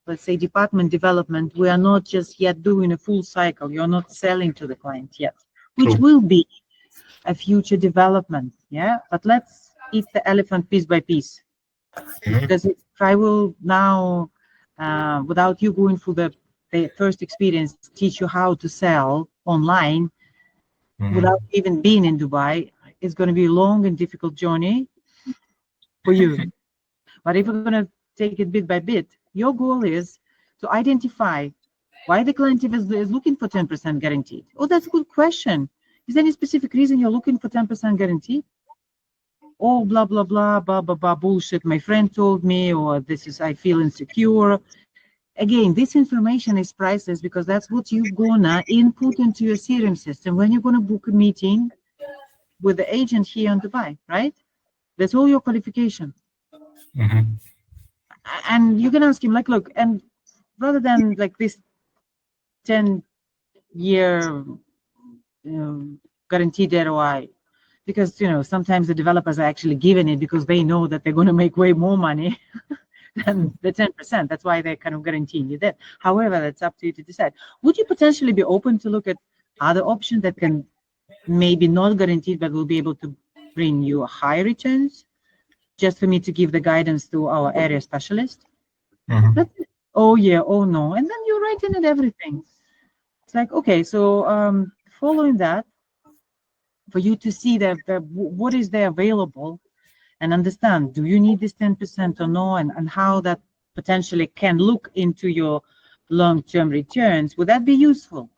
let's say, department development, we are not just yet doing a full cycle. You're not selling to the client yet, which will be a future development. Yeah. But let's eat the elephant piece by piece. Because if I will now, without you going through the first experience, teach you how to sell online without even being in Dubai, it's going to be a long and difficult journey for you. But if we're going to take it bit by bit, your goal is to identify why the client is looking for 10% guaranteed. Oh, that's a good question. Is there any specific reason you're looking for 10% guarantee? Oh, blah, blah, blah, blah, blah, blah, bullshit. My friend told me, or I feel insecure. Again, this information is priceless because that's what you're gonna input into your CRM system when you're gonna book a meeting with the agent here in Dubai, right? That's all your qualification. And you can ask him, like, look, and rather than like this 10-year guaranteed ROI, because sometimes the developers are actually giving it because they know that they're going to make way more money than the 10%. That's why they're kind of guaranteeing you that. However, that's up to you to decide. Would you potentially be open to look at other options that can maybe not guaranteed but will be able to bring you higher returns, just for me to give the guidance to our area specialist? That's it. Oh yeah, oh no, and then you're writing in everything. It's like, okay, so following that, for you to see what is there available and understand, do you need this 10% or no, and how that potentially can look into your long-term returns, would that be useful?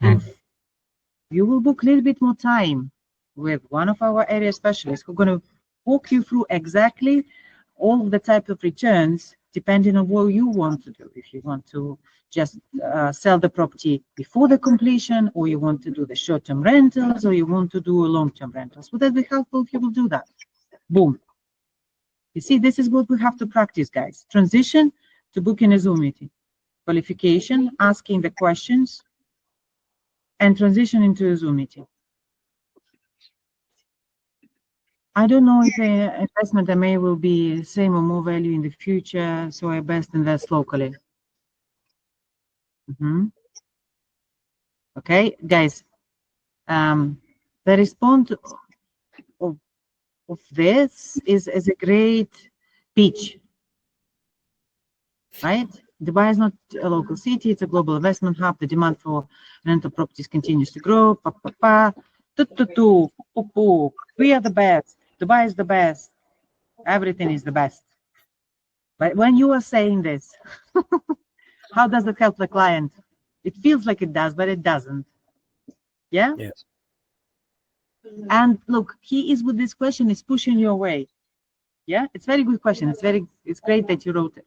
If you will book a little bit more time with one of our area specialists who are going to walk you through exactly all the type of returns, depending on what you want to do. If you want to just sell the property before the completion, or you want to do the short-term rentals, or you want to do long-term rentals, would that be helpful if you will do that? Boom. You see, this is what we have to practice, guys. Transition to booking a Zoom meeting. Qualification, asking the questions, and transition into a Zoom meeting. I don't know if the investment MA will be same or more value in the future, so I best invest locally. Okay, guys, the response of this is a great pitch, right? Dubai is not a local city, it's a global investment hub. The demand for rental properties continues to grow. We are the best. Dubai is the best. Everything is the best. But when you are saying this, how does it help the client? It feels like it does, but it doesn't. Yeah? Yes. And look, he is with this question, is pushing you away. Yeah? It's a very good question. It's great that you wrote it.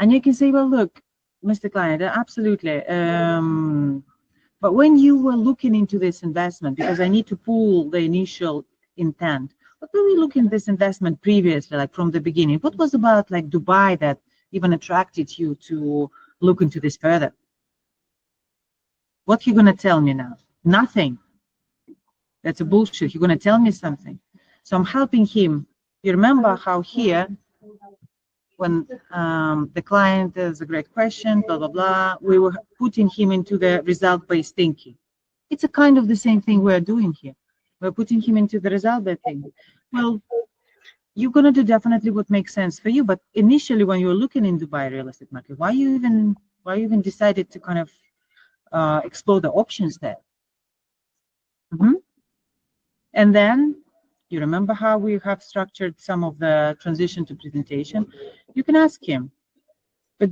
And you can say, well, look, Mr. Client, absolutely. But when you were looking into this investment, because I need to pull the initial intent, what were we looking at this investment previously, like from the beginning? What was about like Dubai that even attracted you to look into this further? What are you going to tell me now? Nothing. That's a bullshit. You're going to tell me something. So I'm helping him. You remember how here, when the client has a great question, blah, blah, blah, we were putting him into the result-based thinking. It's a kind of the same thing we're doing here. We're putting him into the result-based thinking. Well, you're going to do definitely what makes sense for you. But initially, when you were looking in Dubai real estate market, why you even decided to kind of explore the options there? And then you remember how we have structured some of the transition to presentation? You can ask him, but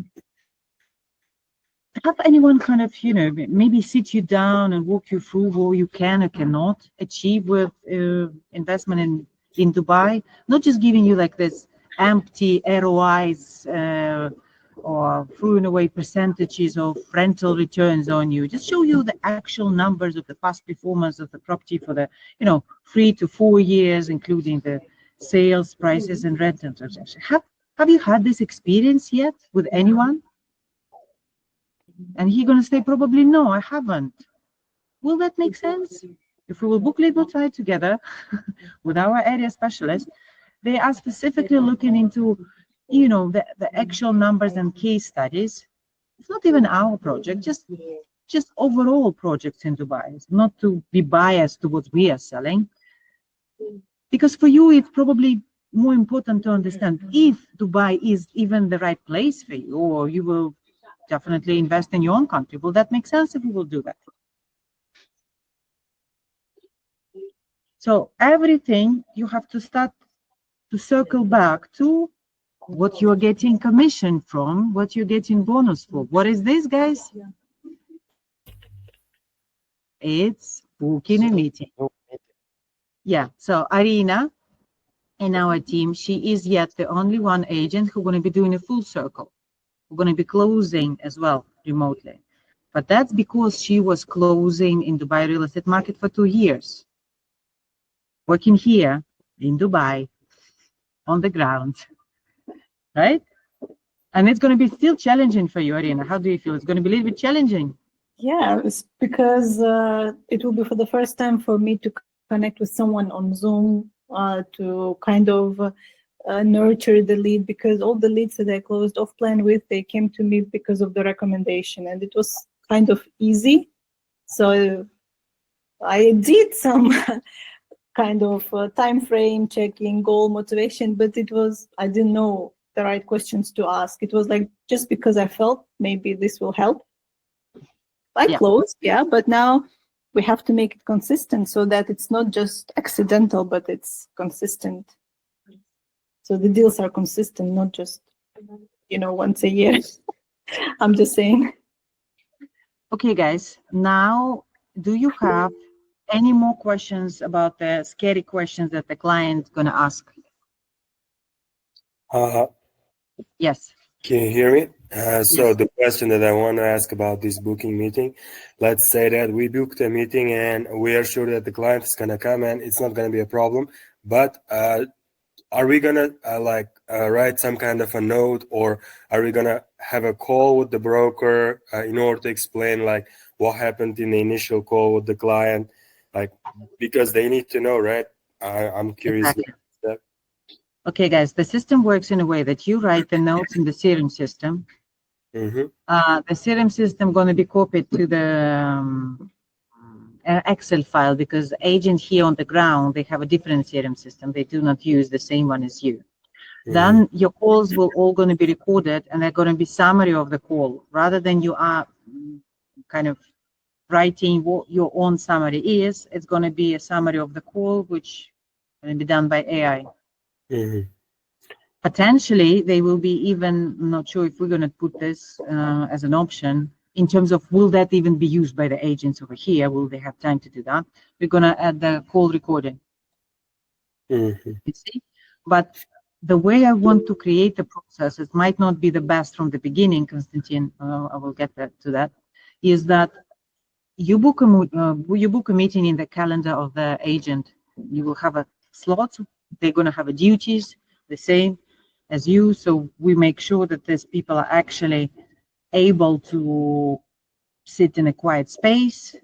have anyone kind of, maybe sit you down and walk you through what you can or cannot achieve with investment in Dubai, not just giving you like this empty ROIs or throwing away percentages of rental returns on you. Just show you the actual numbers of the past performance of the property for the 3 to 4 years, including the sales prices and rental transactions. Have you had this experience yet with anyone? And he's going to say probably no, I haven't. Will that make sense? If we will book LeaveItUp together with our area specialist, they are specifically looking into the actual numbers and case studies. It's not even our project, just overall projects in Dubai. It's not to be biased to what we are selling, because for you it's probably more important to understand if Dubai is even the right place for you, or you will definitely invest in your own country. Will that make sense if we will do that? So everything you have to start to circle back to what you're getting commission from, what you're getting bonus for. What is this, guys? It's booking a meeting. Yeah, so Arina in our team, she is yet the only one agent who's going to be doing a full circle. We're going to be closing as well remotely. But that's because she was closing in Dubai real estate market for 2 years. Working here in Dubai on the ground. Right? And it's going to be still challenging for you, Arina. How do you feel? It's going to be a little bit challenging. Yeah, it's because it will be for the first time for me to connect with someone on Zoom to kind of nurture the lead, because all the leads that I closed off plan with, they came to me because of the recommendation, and it was kind of easy. So I did some kind of time frame checking, goal, motivation, but I didn't know the right questions to ask. It was like just because I felt maybe this will help. I closed, but now we have to make it consistent so that it's not just accidental, but it's consistent. So the deals are consistent, not just, once a year. I'm just saying. Okay, guys. Now, do you have any more questions about the scary questions that the client's going to ask? Yes. Can you hear me? So the question that I want to ask about this booking meeting, let's say that we booked a meeting and we are sure that the client is going to come and it's not going to be a problem, but are we going to write some kind of a note, or are we going to have a call with the broker in order to explain like what happened in the initial call with the client, like because they need to know, right? I'm curious. Exactly. Okay, guys, the system works in a way that you write the notes in the CRM system. Mm-hmm. The CRM system going to be copied to the Excel file, because agent here on the ground, they have a different CRM system. They do not use the same one as you. Mm-hmm. Then your calls will all going to be recorded, and they're going to be summary of the call, rather than you are kind of writing what your own summary is. It's going to be a summary of the call, which going to be done by AI. Mm-hmm. Potentially, they will be even, I'm not sure if we're going to put this as an option in terms of will that even be used by the agents over here? Will they have time to do that? We're going to add the call recording. Mm-hmm. You see? But the way I want to create the process, it might not be the best from the beginning, Konstantin, I will get to that, is that you book a meeting in the calendar of the agent. You will have a slot. They're going to have a duties the same as you. So we make sure that these people are actually able to sit in a quiet space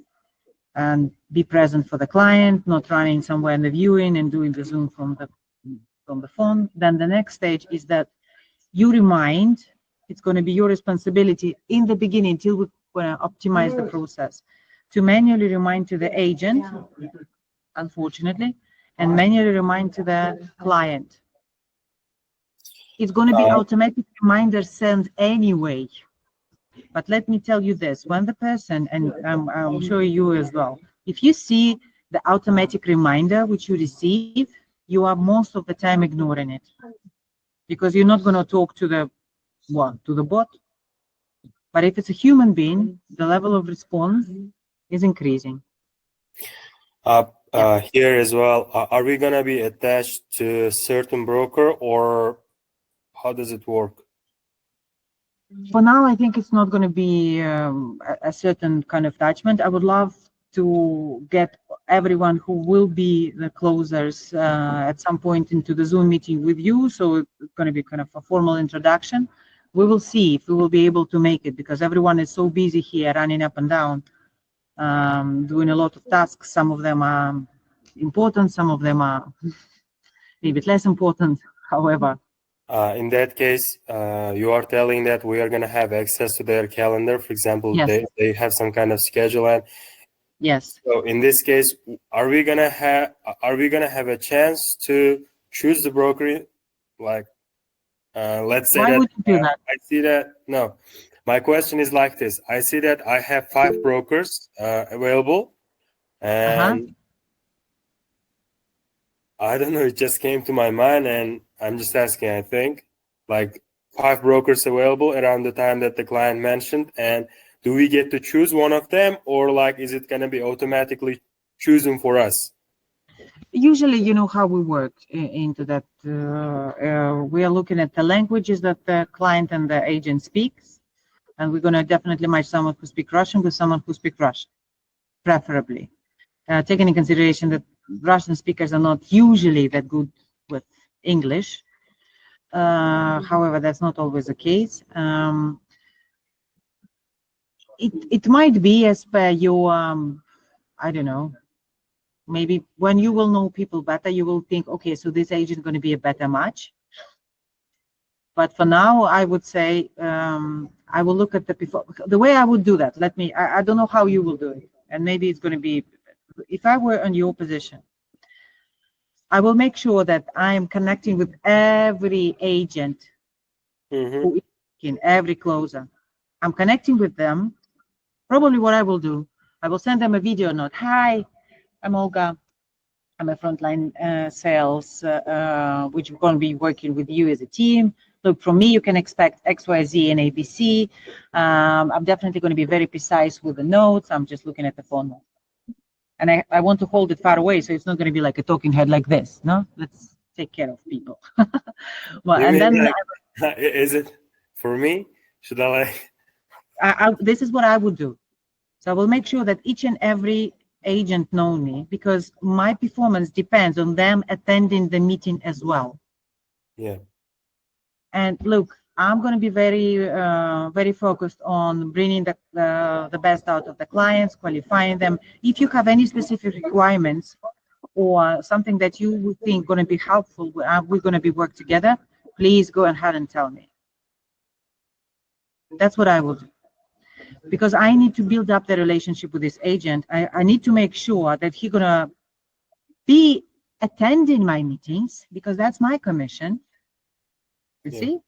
and be present for the client, not running somewhere in the viewing and doing the Zoom from the phone. Then the next stage is that you remind. It's going to be your responsibility in the beginning till we're going to optimize the process, to manually remind to the agent, unfortunately, and manually remind to the client. It's going to be automatic reminder sent anyway. But let me tell you this, when the person, and I'm sure you as well, if you see the automatic reminder which you receive, you are most of the time ignoring it, because you're not going to talk to the bot. But if it's a human being, the level of response is increasing. Here as well, are we going to be attached to a certain broker, or how does it work? For now, I think it's not going to be a certain kind of attachment. I would love to get everyone who will be the closers at some point into the Zoom meeting with you. So it's going to be kind of a formal introduction. We will see if we will be able to make it, because everyone is so busy here running up and down, doing a lot of tasks. Some of them are important, some of them are a bit less important, however. In that case, you are telling that we are going to have access to their calendar. For example, yes. they have some kind of schedule. And yes. So in this case, are we going to have a chance to choose the broker? Like, let's say Why would you do that? I see that. No, my question is like this. I see that I have 5 brokers available, and I don't know, it just came to my mind, and I'm just asking. I think like 5 brokers available around the time that the client mentioned, and do we get to choose one of them, or like is it going to be automatically chosen for us? Usually, you know how we work into that. We are looking at the languages that the client and the agent speaks, and we're going to definitely match someone who speaks Russian with someone who speaks Russian, preferably. Taking in consideration that Russian speakers are not usually that good with English. However, that's not always the case. it might be as per your I don't know, maybe when you will know people better, you will think, okay, so this agent is going to be a better match. But for now, I would say I will look at the way I would do that. I don't know how you will do it, and maybe it's going to be, if I were in your position, I will make sure that I am connecting with every agent who is in every closer. I'm connecting with them. Probably what I will do, I will send them a video note. Hi, I'm Olga. I'm a frontline sales, which we're going to be working with you as a team. Look, from me, you can expect X, Y, Z, and ABC. I'm definitely going to be very precise with the notes. I'm just looking at the phone note. And I want to hold it far away, so it's not going to be like a talking head like this. No, let's take care of people. Well, and then like, is it for me? Should I like? This is what I would do. So I will make sure that each and every agent know me, because my performance depends on them attending the meeting as well. Yeah. And look, I'm going to be very focused on bringing the best out of the clients, qualifying them. If you have any specific requirements or something that you would think going to be helpful, we're going to be work together, please go ahead and tell me. That's what I will do. Because I need to build up the relationship with this agent. I need to make sure that he's going to be attending my meetings, because that's my commission. You see?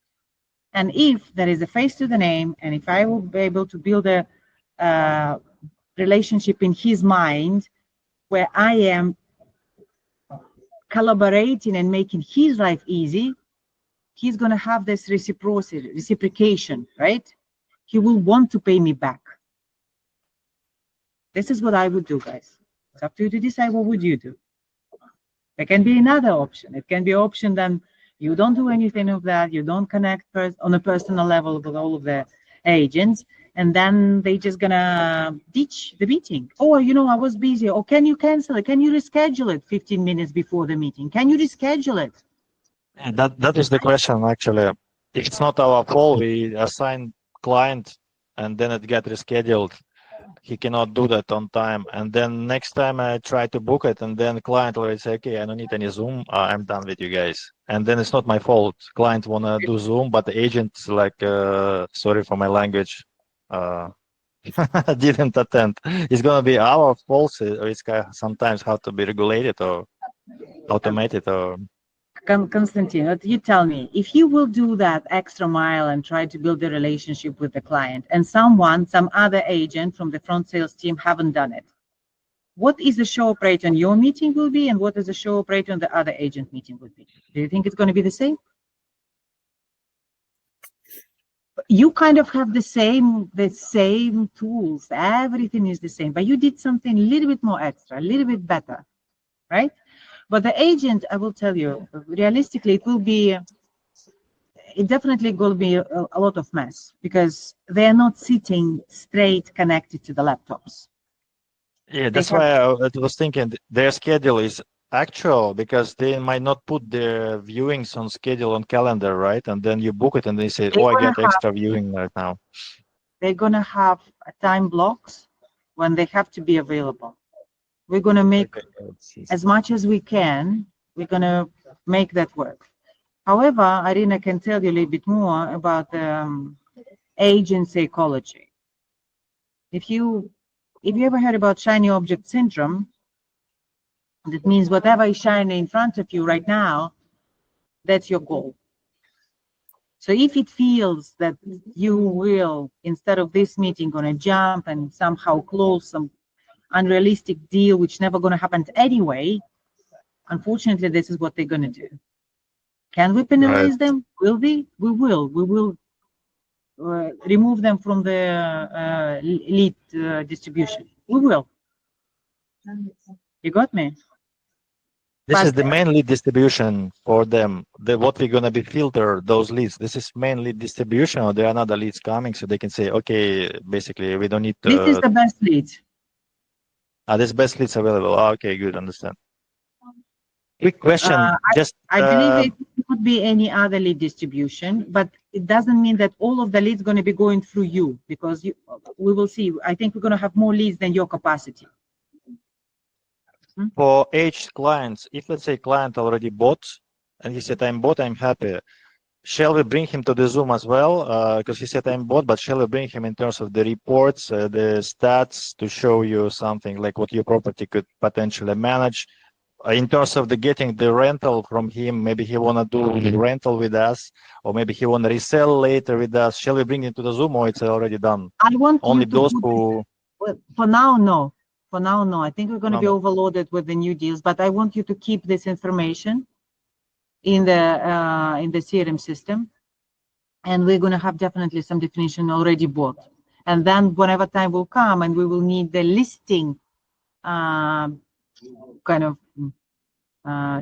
And if there is a face to the name, and if I will be able to build a relationship in his mind where I am collaborating and making his life easy, he's going to have this reciprocation, right? He will want to pay me back. This is what I would do, guys. It's up to you to decide what would you do. There can be another option. It can be an option then you don't do anything of that. You don't connect on a personal level with all of the agents, and then they just gonna ditch the meeting. Oh, you know, I was busy. Or can you cancel it? Can you reschedule it 15 minutes before the meeting? Can you reschedule it? Yeah, that is the question, actually. If it's not our fault, we assign client and then it get rescheduled. He cannot do that on time, and then next time I try to book it, and then client will say, okay, I don't need any Zoom, I'm done with you guys, and then it's not my fault. Client wanna do Zoom, but the agent's like, sorry for my language, didn't attend. It's gonna be our fault, or it's sometimes how to be regulated or automated or. Konstantin, you tell me, if you will do that extra mile and try to build a relationship with the client, and some other agent from the front sales team haven't done it, what is the show up rate on your meeting will be, and what is the show up rate on the other agent meeting would be? Do you think it's going to be the same? You kind of have the same tools. Everything is the same, but you did something a little bit more extra, a little bit better, right? But the agent, I will tell you, realistically, it definitely will be a lot of mess, because they are not sitting straight connected to the laptops. Yeah, that's why I was thinking their schedule is actual, because they might not put their viewings on schedule on calendar, right? And then you book it and they say, oh, I get extra viewing right now. They're going to have time blocks when they have to be available. We're going to make as much as we can. We're going to make that work. However, Irina can tell you a little bit more about agent psychology. If you ever heard about shiny object syndrome, that means whatever is shining in front of you right now, that's your goal. So if it feels that you will, instead of this meeting, going to jump and somehow close some unrealistic deal which never going to happen anyway, unfortunately this is what they're going to do. Can we penalize them? Will we? We will remove them from the lead distribution. We will. You got me? This is the main lead distribution for them. What we're going to be filter those leads. This is main lead distribution, or there are other leads coming, so they can say, okay, basically we don't need to. This is the best lead. This best leads available. Okay, good, understand. Quick question. I believe if you not be any other lead distribution, but it doesn't mean that all of the leads going to be going through you, because we will see. I think we're going to have more leads than your capacity. For each clients, if let's say client already bought and he said I'm bought, I'm happy, shall we bring him to the Zoom as well? Because he said I'm bought, but shall we bring him in terms of the reports, the stats to show you something like what your property could potentially manage? In terms of the getting the rental from him, maybe he want to do the rental with us, or maybe he want to resell later with us. Shall we bring it to the Zoom, or it's already done? I want only you to those who. Well, for now, no. For now, no. I think we're going to be overloaded with the new deals, but I want you to keep this information in the CRM system, and we're going to have definitely some definition already bought. And then whenever time will come, and we will need the listing kind of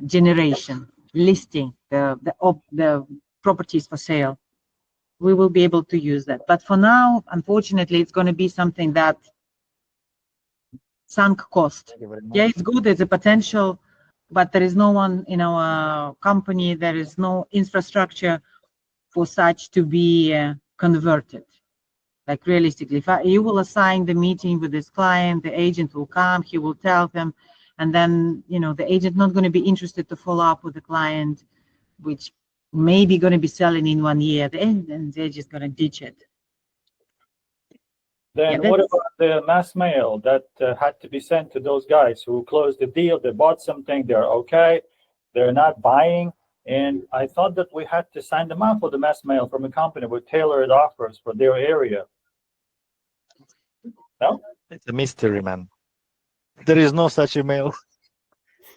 generation, listing the properties for sale, we will be able to use that. But for now, unfortunately, it's going to be something that sunk cost. Yeah, it's good, there's a potential, but there is no one in our company, there is no infrastructure for such to be converted. Like realistically, if you will assign the meeting with this client, the agent will come, he will tell them, and then, you know, the agent not going to be interested to follow up with the client, which may be going to be selling in 1 year, and they're just going to ditch it. Then what about the mass mail that had to be sent to those guys who closed the deal? They bought something, they're okay, they're not buying. And I thought that we had to sign them up for the mass mail from a company with tailored offers for their area. No? It's a mystery, man. There is no such email.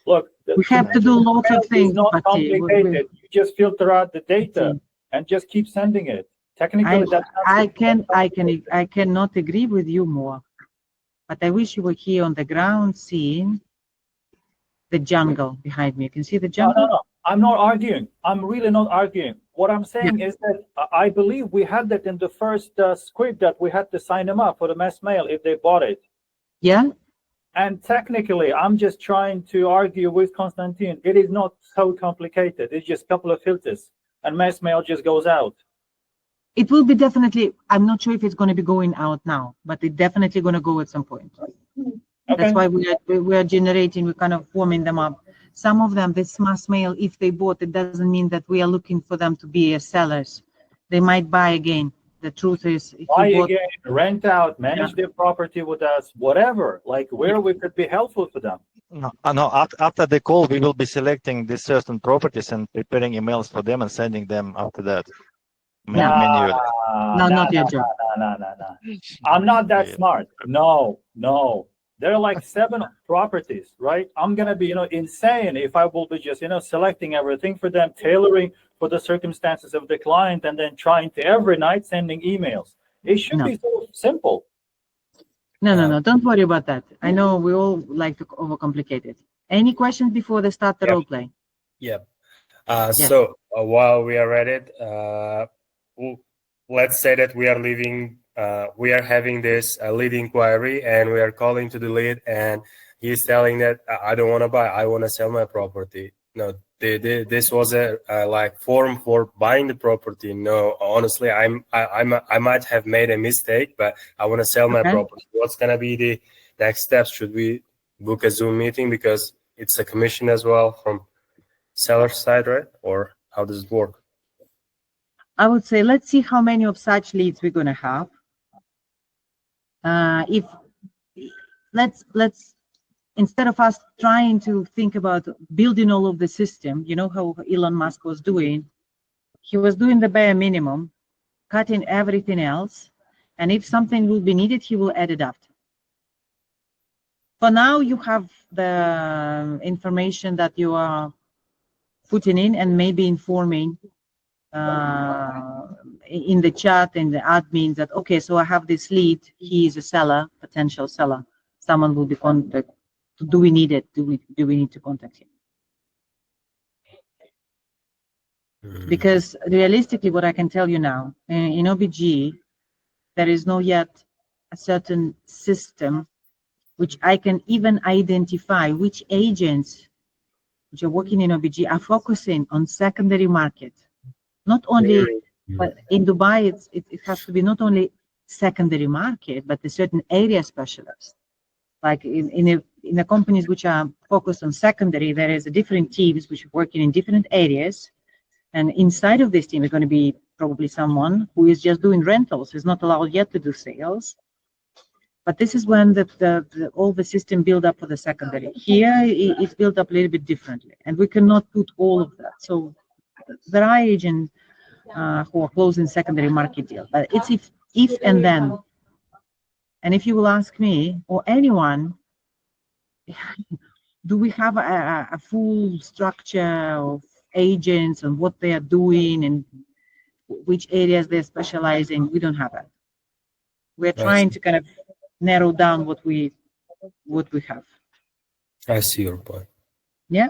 Look, we have to do lots of things. It's not complicated. You just filter out the data and just keep sending it. Technically, I cannot agree with you more, but I wish you were here on the ground seeing the jungle behind me. You can see the jungle? No. I'm not arguing. I'm really not arguing. What I'm saying is that I believe we had that in the first script that we had to sign them up for the mass mail if they bought it. Yeah. And technically, I'm just trying to argue with Konstantin. It is not so complicated. It's just a couple of filters, and mass mail just goes out. It will be definitely, I'm not sure if it's going to be going out now, but it's definitely going to go at some point. Okay. That's why we are generating, we're kind of warming them up. Some of them, this mass mail, if they bought, it doesn't mean that we are looking for them to be sellers. They might buy again. The truth is, if buy again, rent out, manage their property with us, whatever, like where we could be helpful for them. No, after the call, we will be selecting the certain properties and preparing emails for them and sending them after that. Not your job. No. I'm not that smart. No. There are like 7 properties, right? I'm going to be, insane if I will be just, selecting everything for them, tailoring for the circumstances of the client, and then trying to every night sending emails. It should be so simple. No. Don't worry about that. I know we all like to overcomplicate it. Any questions before they start the role play? Yep. So while we are at it, let's say that we are we are having this lead inquiry, and we are calling to the lead, and he's telling that I don't want to buy, I want to sell my property. No, this was a like form for buying the property. No, honestly, I might have made a mistake, but I want to sell my property. What's gonna be the next steps? Should we book a Zoom meeting because it's a commission as well from seller side, right? Or how does it work? I would say let's see how many of such leads we're gonna have. If let's instead of us trying to think about building all of the system, you know how Elon Musk was doing, he was doing the bare minimum, cutting everything else, and if something will be needed, he will add it after. For now, you have the information that you are putting in and maybe informing in the chat and the admins that, okay, so I have this lead, he is a seller, potential seller, someone will be contacted. Do we need it? Do we need to contact him? Because realistically, what I can tell you now, in OBG, there is no yet a certain system which I can even identify which agents which are working in OBG are focusing on secondary market. Not only, but in Dubai, it has to be not only secondary market, but a certain area specialist. Like in the companies which are focused on secondary, there is a different teams which are working in different areas. And inside of this team is going to be probably someone who is just doing rentals, is not allowed yet to do sales. But this is when all the system build up for the secondary. Here, it's built up a little bit differently, and we cannot put all of that. So there are agents who are closing secondary market deal, but it's if and then. And if you will ask me or anyone, do we have a full structure of agents and what they are doing and which areas they're specializing? We don't have that. We're trying to kind of narrow down what we have. I see your point. Yeah.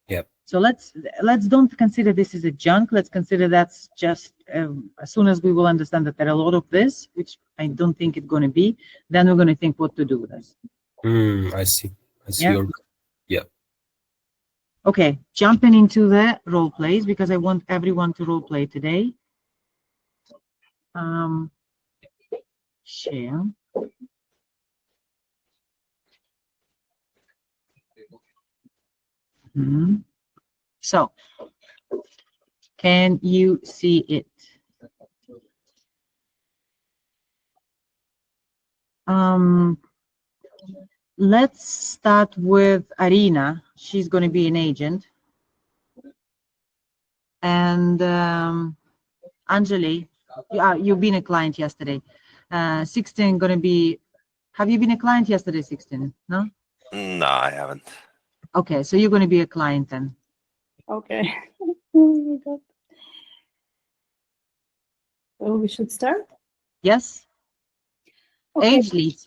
Yep. So let's don't consider this as a junk. Let's consider that's just as soon as we will understand that there are a lot of this, which I don't think it's going to be, then we're going to think what to do with this. I see. Your. Yeah. Okay, jumping into the role plays because I want everyone to role play today. Share. So, can you see it? Let's start with Arina. She's going to be an agent. And Anjali, you've been a client yesterday. 16 going to be, have you been a client yesterday, 16? No? No, I haven't. Okay, so you're going to be a client then. Okay. Oh my God. So we should start? Yes? Okay. Age lead.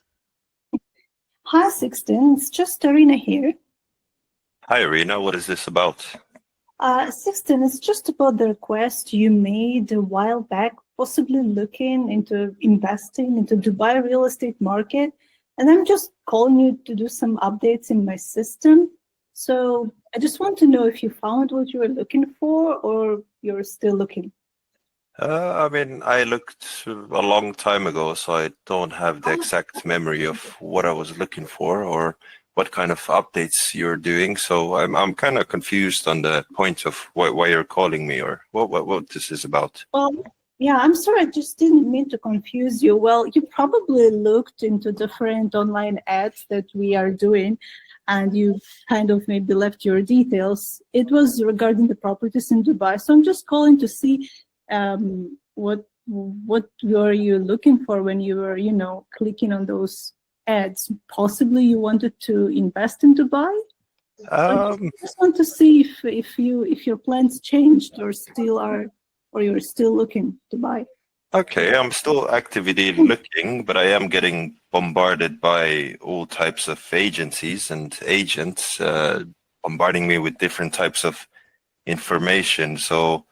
Hi, 16. It's just Arina here. Hi, Irina. What is this about? 16, it's just about the request you made a while back, possibly looking into investing into Dubai real estate market. And I'm just calling you to do some updates in my system. So I just want to know if you found what you were looking for or you're still looking. I mean, I looked a long time ago, so I don't have the exact memory of what I was looking for or what kind of updates you're doing. So I'm kind of confused on the point of why you're calling me or what this is about. Well, yeah, I'm sorry, I just didn't mean to confuse you. Well, you probably looked into different online ads that we are doing, and you kind of maybe left your details. It was regarding the properties in Dubai. So I'm just calling to see what were you looking for when you were, clicking on those ads. Possibly you wanted to invest in Dubai. I just want to see if your plans changed or you're still looking to buy. Okay, I'm still actively looking, but I am getting bombarded by all types of agencies and agents bombarding me with different types of information. So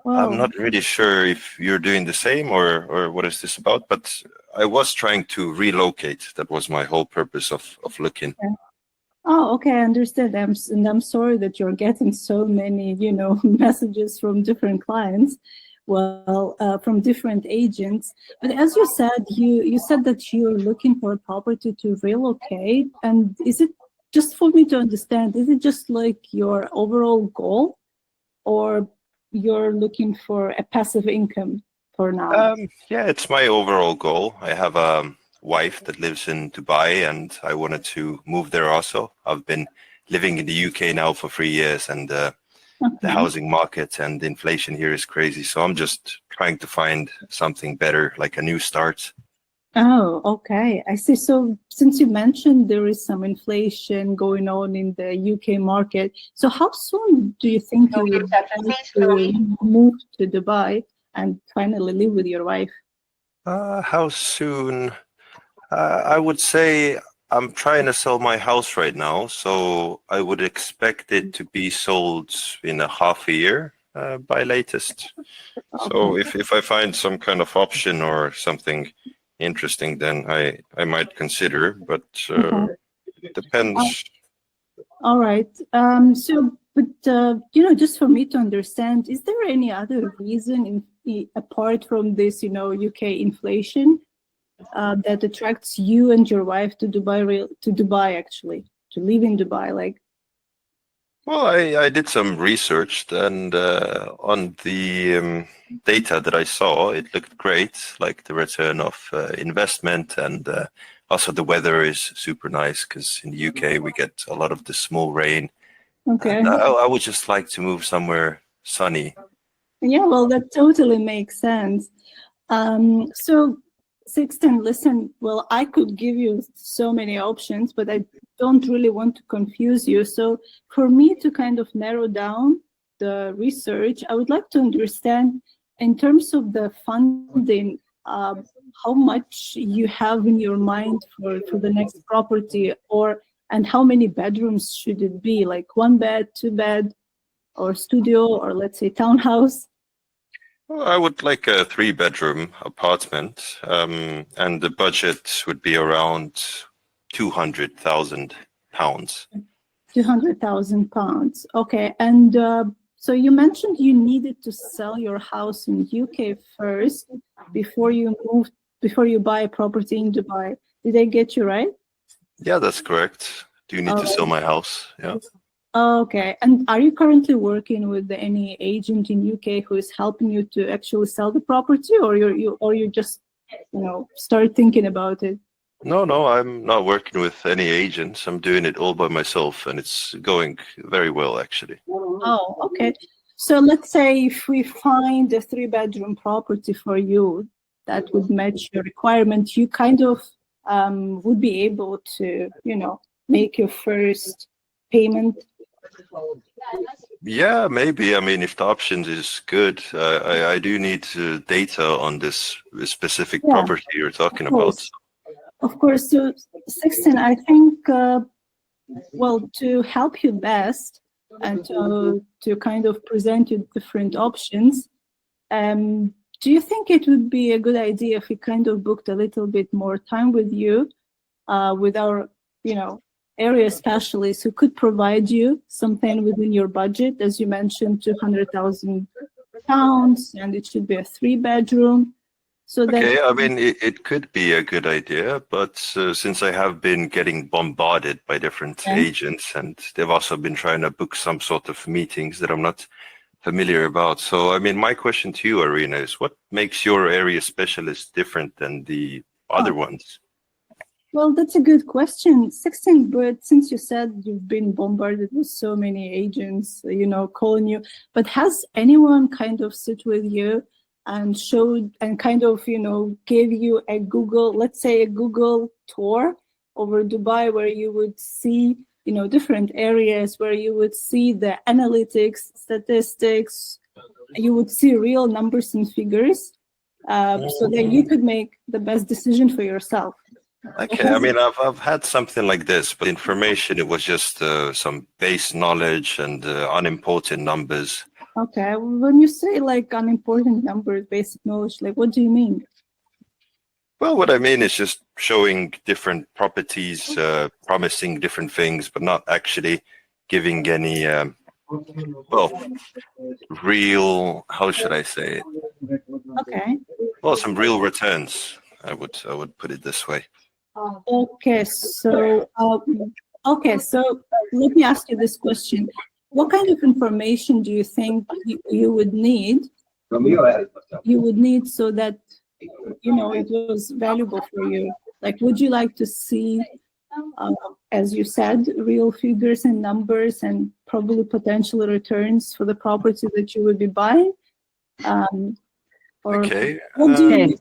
I'm not really sure if you're doing the same or what is this about, but I was trying to relocate. That was my whole purpose of looking. Okay. Oh, okay, I understand. I'm sorry that you're getting so many, messages from different clients, from different agents. But as you said, you said that you're looking for a property to relocate. And is it, just for me to understand, is it just like your overall goal, or you're looking for a passive income for now? Yeah, it's my overall goal. I have a wife that lives in Dubai, and I wanted to move there also. I've been living in the UK now for 3 years, and the housing market and inflation here is crazy. So I'm just trying to find something better, like a new start. Oh, okay. I see. So since you mentioned there is some inflation going on in the UK market, so how soon do you think you would like to move to Dubai and finally live with your wife? How soon? I would say I'm trying to sell my house right now, so I would expect it to be sold in a half a year by latest. Okay. So if I find some kind of option or something interesting, then I might consider, but it depends. All right. Just for me to understand, is there any other reason apart from this, UK inflation, that attracts you and your wife to Dubai actually, to live in Dubai? Like, Well, I did some research, and on the data that I saw, it looked great, like the return of investment, and also the weather is super nice because in the UK we get a lot of the small rain. okay. And I would just like to move somewhere sunny. Yeah, well, that totally makes sense. So, Sixten, listen, well, I could give you so many options, but I don't really want to confuse you. So for me to kind of narrow down the research, I would like to understand in terms of the funding, how much you have in your mind for the next property, and how many bedrooms should it be? Like 1 bed, 2 bed, or studio, or let's say townhouse? Well, I would like a 3-bedroom apartment, and the budget would be around £200,000. £200,000. Okay, and so you mentioned you needed to sell your house in UK first before you buy a property in Dubai. Did I get you right? Yeah, that's correct. Do you need to sell my house? Yeah. Okay, and are you currently working with any agent in UK who is helping you to actually sell the property, or you just start thinking about it? No, I'm not working with any agents. I'm doing it all by myself, and it's going very well, actually. Oh, okay. So let's say if we find a 3-bedroom property for you that would match your requirement, you kind of would be able to, make your first payment. Yeah, maybe. I mean, if the options is good, I do need data on this specific property you're talking about. Of course. So, Sixten, I think, to help you best and to kind of present you different options, do you think it would be a good idea if we kind of booked a little bit more time with you, with our, area specialist who could provide you something within your budget, as you mentioned, £200,000, and it should be a 3-bedroom. So okay, I mean, it could be a good idea, but since I have been getting bombarded by different agents, and they've also been trying to book some sort of meetings that I'm not familiar about. So, I mean, my question to you, Arina, is what makes your area specialist different than the other ones? Well, that's a good question, Sixten, but since you said you've been bombarded with so many agents, calling you, but has anyone kind of sit with you and showed and kind of, gave you a Google tour over Dubai, where you would see, different areas, where you would see the analytics, statistics, you would see real numbers and figures, so that you could make the best decision for yourself. Okay, I mean, I've had something like this, but information, it was just some base knowledge and unimportant numbers. Okay, when you say like unimportant numbers, basic knowledge, like what do you mean? Well, what I mean is just showing different properties, promising different things, but not actually giving any, real, how should I say it? Okay. Well, some real returns, I would put it this way. Okay, so let me ask you this question. What kind of information do you think you would need? You would need so that it was valuable for you. Like, would you like to see, as you said, real figures and numbers and probably potential returns for the property that you would be buying? Okay. Okay,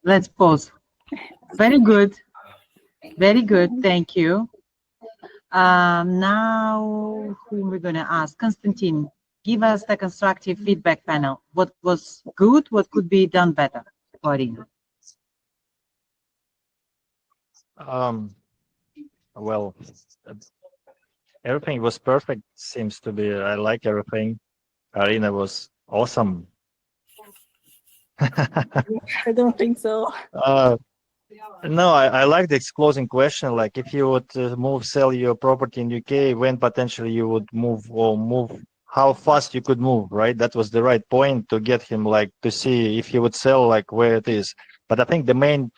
let's pause. Very good. Very good. Thank you. Now, whom we're going to ask? Konstantin, give us the constructive feedback panel. What was good? What could be done better for Arina? Well, everything was perfect. Seems to be. I like everything. Arina was awesome. I don't think so. No, I like this closing question. Like, if you would sell your property in UK, when potentially you would move, or move, how fast you could move, right? That was the right point to get him, like, to see if he would sell, like, where it is. But I think the main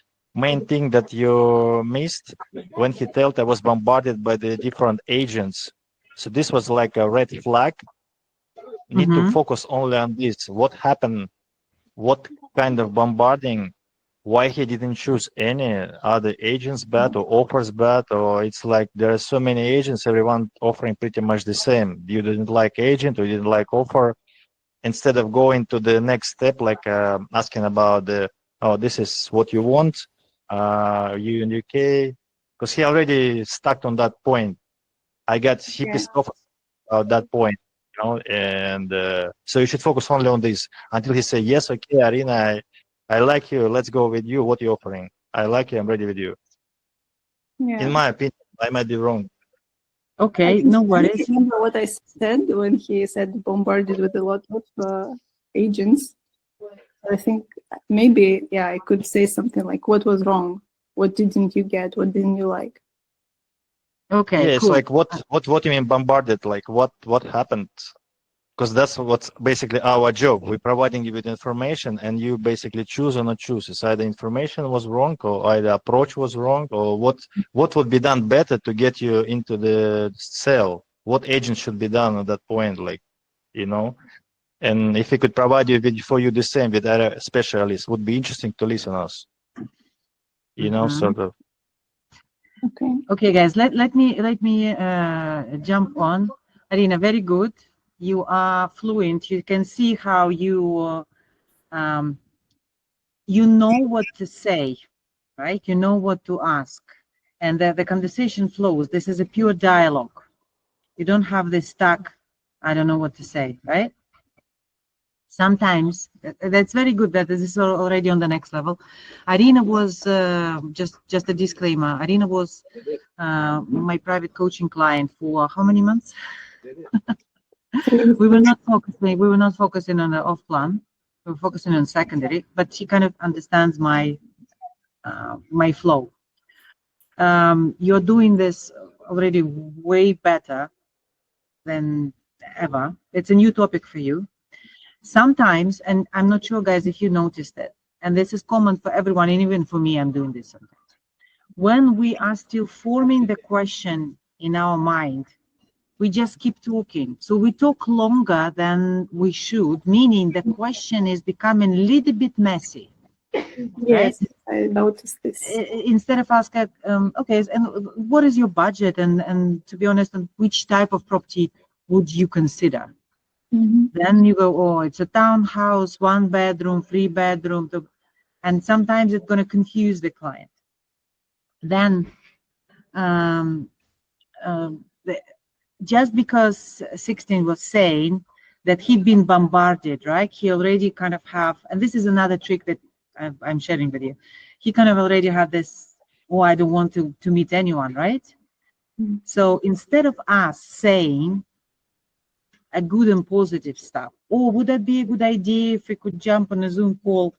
thing that you missed when he told I was bombarded by the different agents. So this was like a red flag. Need to focus only on this. What happened? What kind of bombarding? Why he didn't choose any other agents bad or offers bad? Or it's like there are so many agents, everyone offering pretty much the same. You didn't like agent or you didn't like offer. Instead of going to the next step, like asking about oh, this is what you want, you in UK, because he already stuck on that point. I got he pissed off at that point, and so you should focus only on this until he say yes, okay, Arina, I like you, let's go with you. What are you offering? I like you, I'm ready with you. In my opinion, I might be wrong. Okay, no worries. I remember what I said when he said bombarded with a lot of agents. I think maybe, I could say something like, what was wrong? What didn't you get? What didn't you like? Okay, yeah, it's cool. like what you mean bombarded? Like what happened? Because that's what's basically our job. We're providing you with information, and you basically choose or not choose. It's either information was wrong, or either approach was wrong, or what would be done better to get you into the sale. What agent should be done at that point, like, and if we could provide you with for you the same with other specialists, would be interesting to listen us. Sort of. Okay, guys. Let me jump on. Arina, very good. You are fluent. You can see how you you know what to say, right? You know what to ask, and the conversation flows. This is a pure dialogue. You don't have this stuck, I don't know what to say, right? Sometimes that's very good that this is already on the next level. Arina was just a disclaimer. Arina was my private coaching client for how many months? We were not focusing on the off plan. We were focusing on secondary, but she kind of understands my my flow. You're doing this already way better than ever. It's a new topic for you. Sometimes, and I'm not sure, guys, if you noticed it, and this is common for everyone, and even for me, I'm doing this sometimes. When we are still forming the question in our mind, we just keep talking. So we talk longer than we should, meaning the question is becoming a little bit messy. Yes, right? I noticed this. Instead of asking, okay, and what is your budget? And to be honest, which type of property would you consider? Then you go, oh, it's a townhouse, 1 bedroom, 3 bedroom, and sometimes it's going to confuse the client. Then just because 16 was saying that he'd been bombarded, right? He already kind of have, and this is another trick that I'm sharing with you. He kind of already had this, oh, I don't want to meet anyone, right? So instead of us saying a good and positive stuff, oh, would that be a good idea if we could jump on a Zoom call?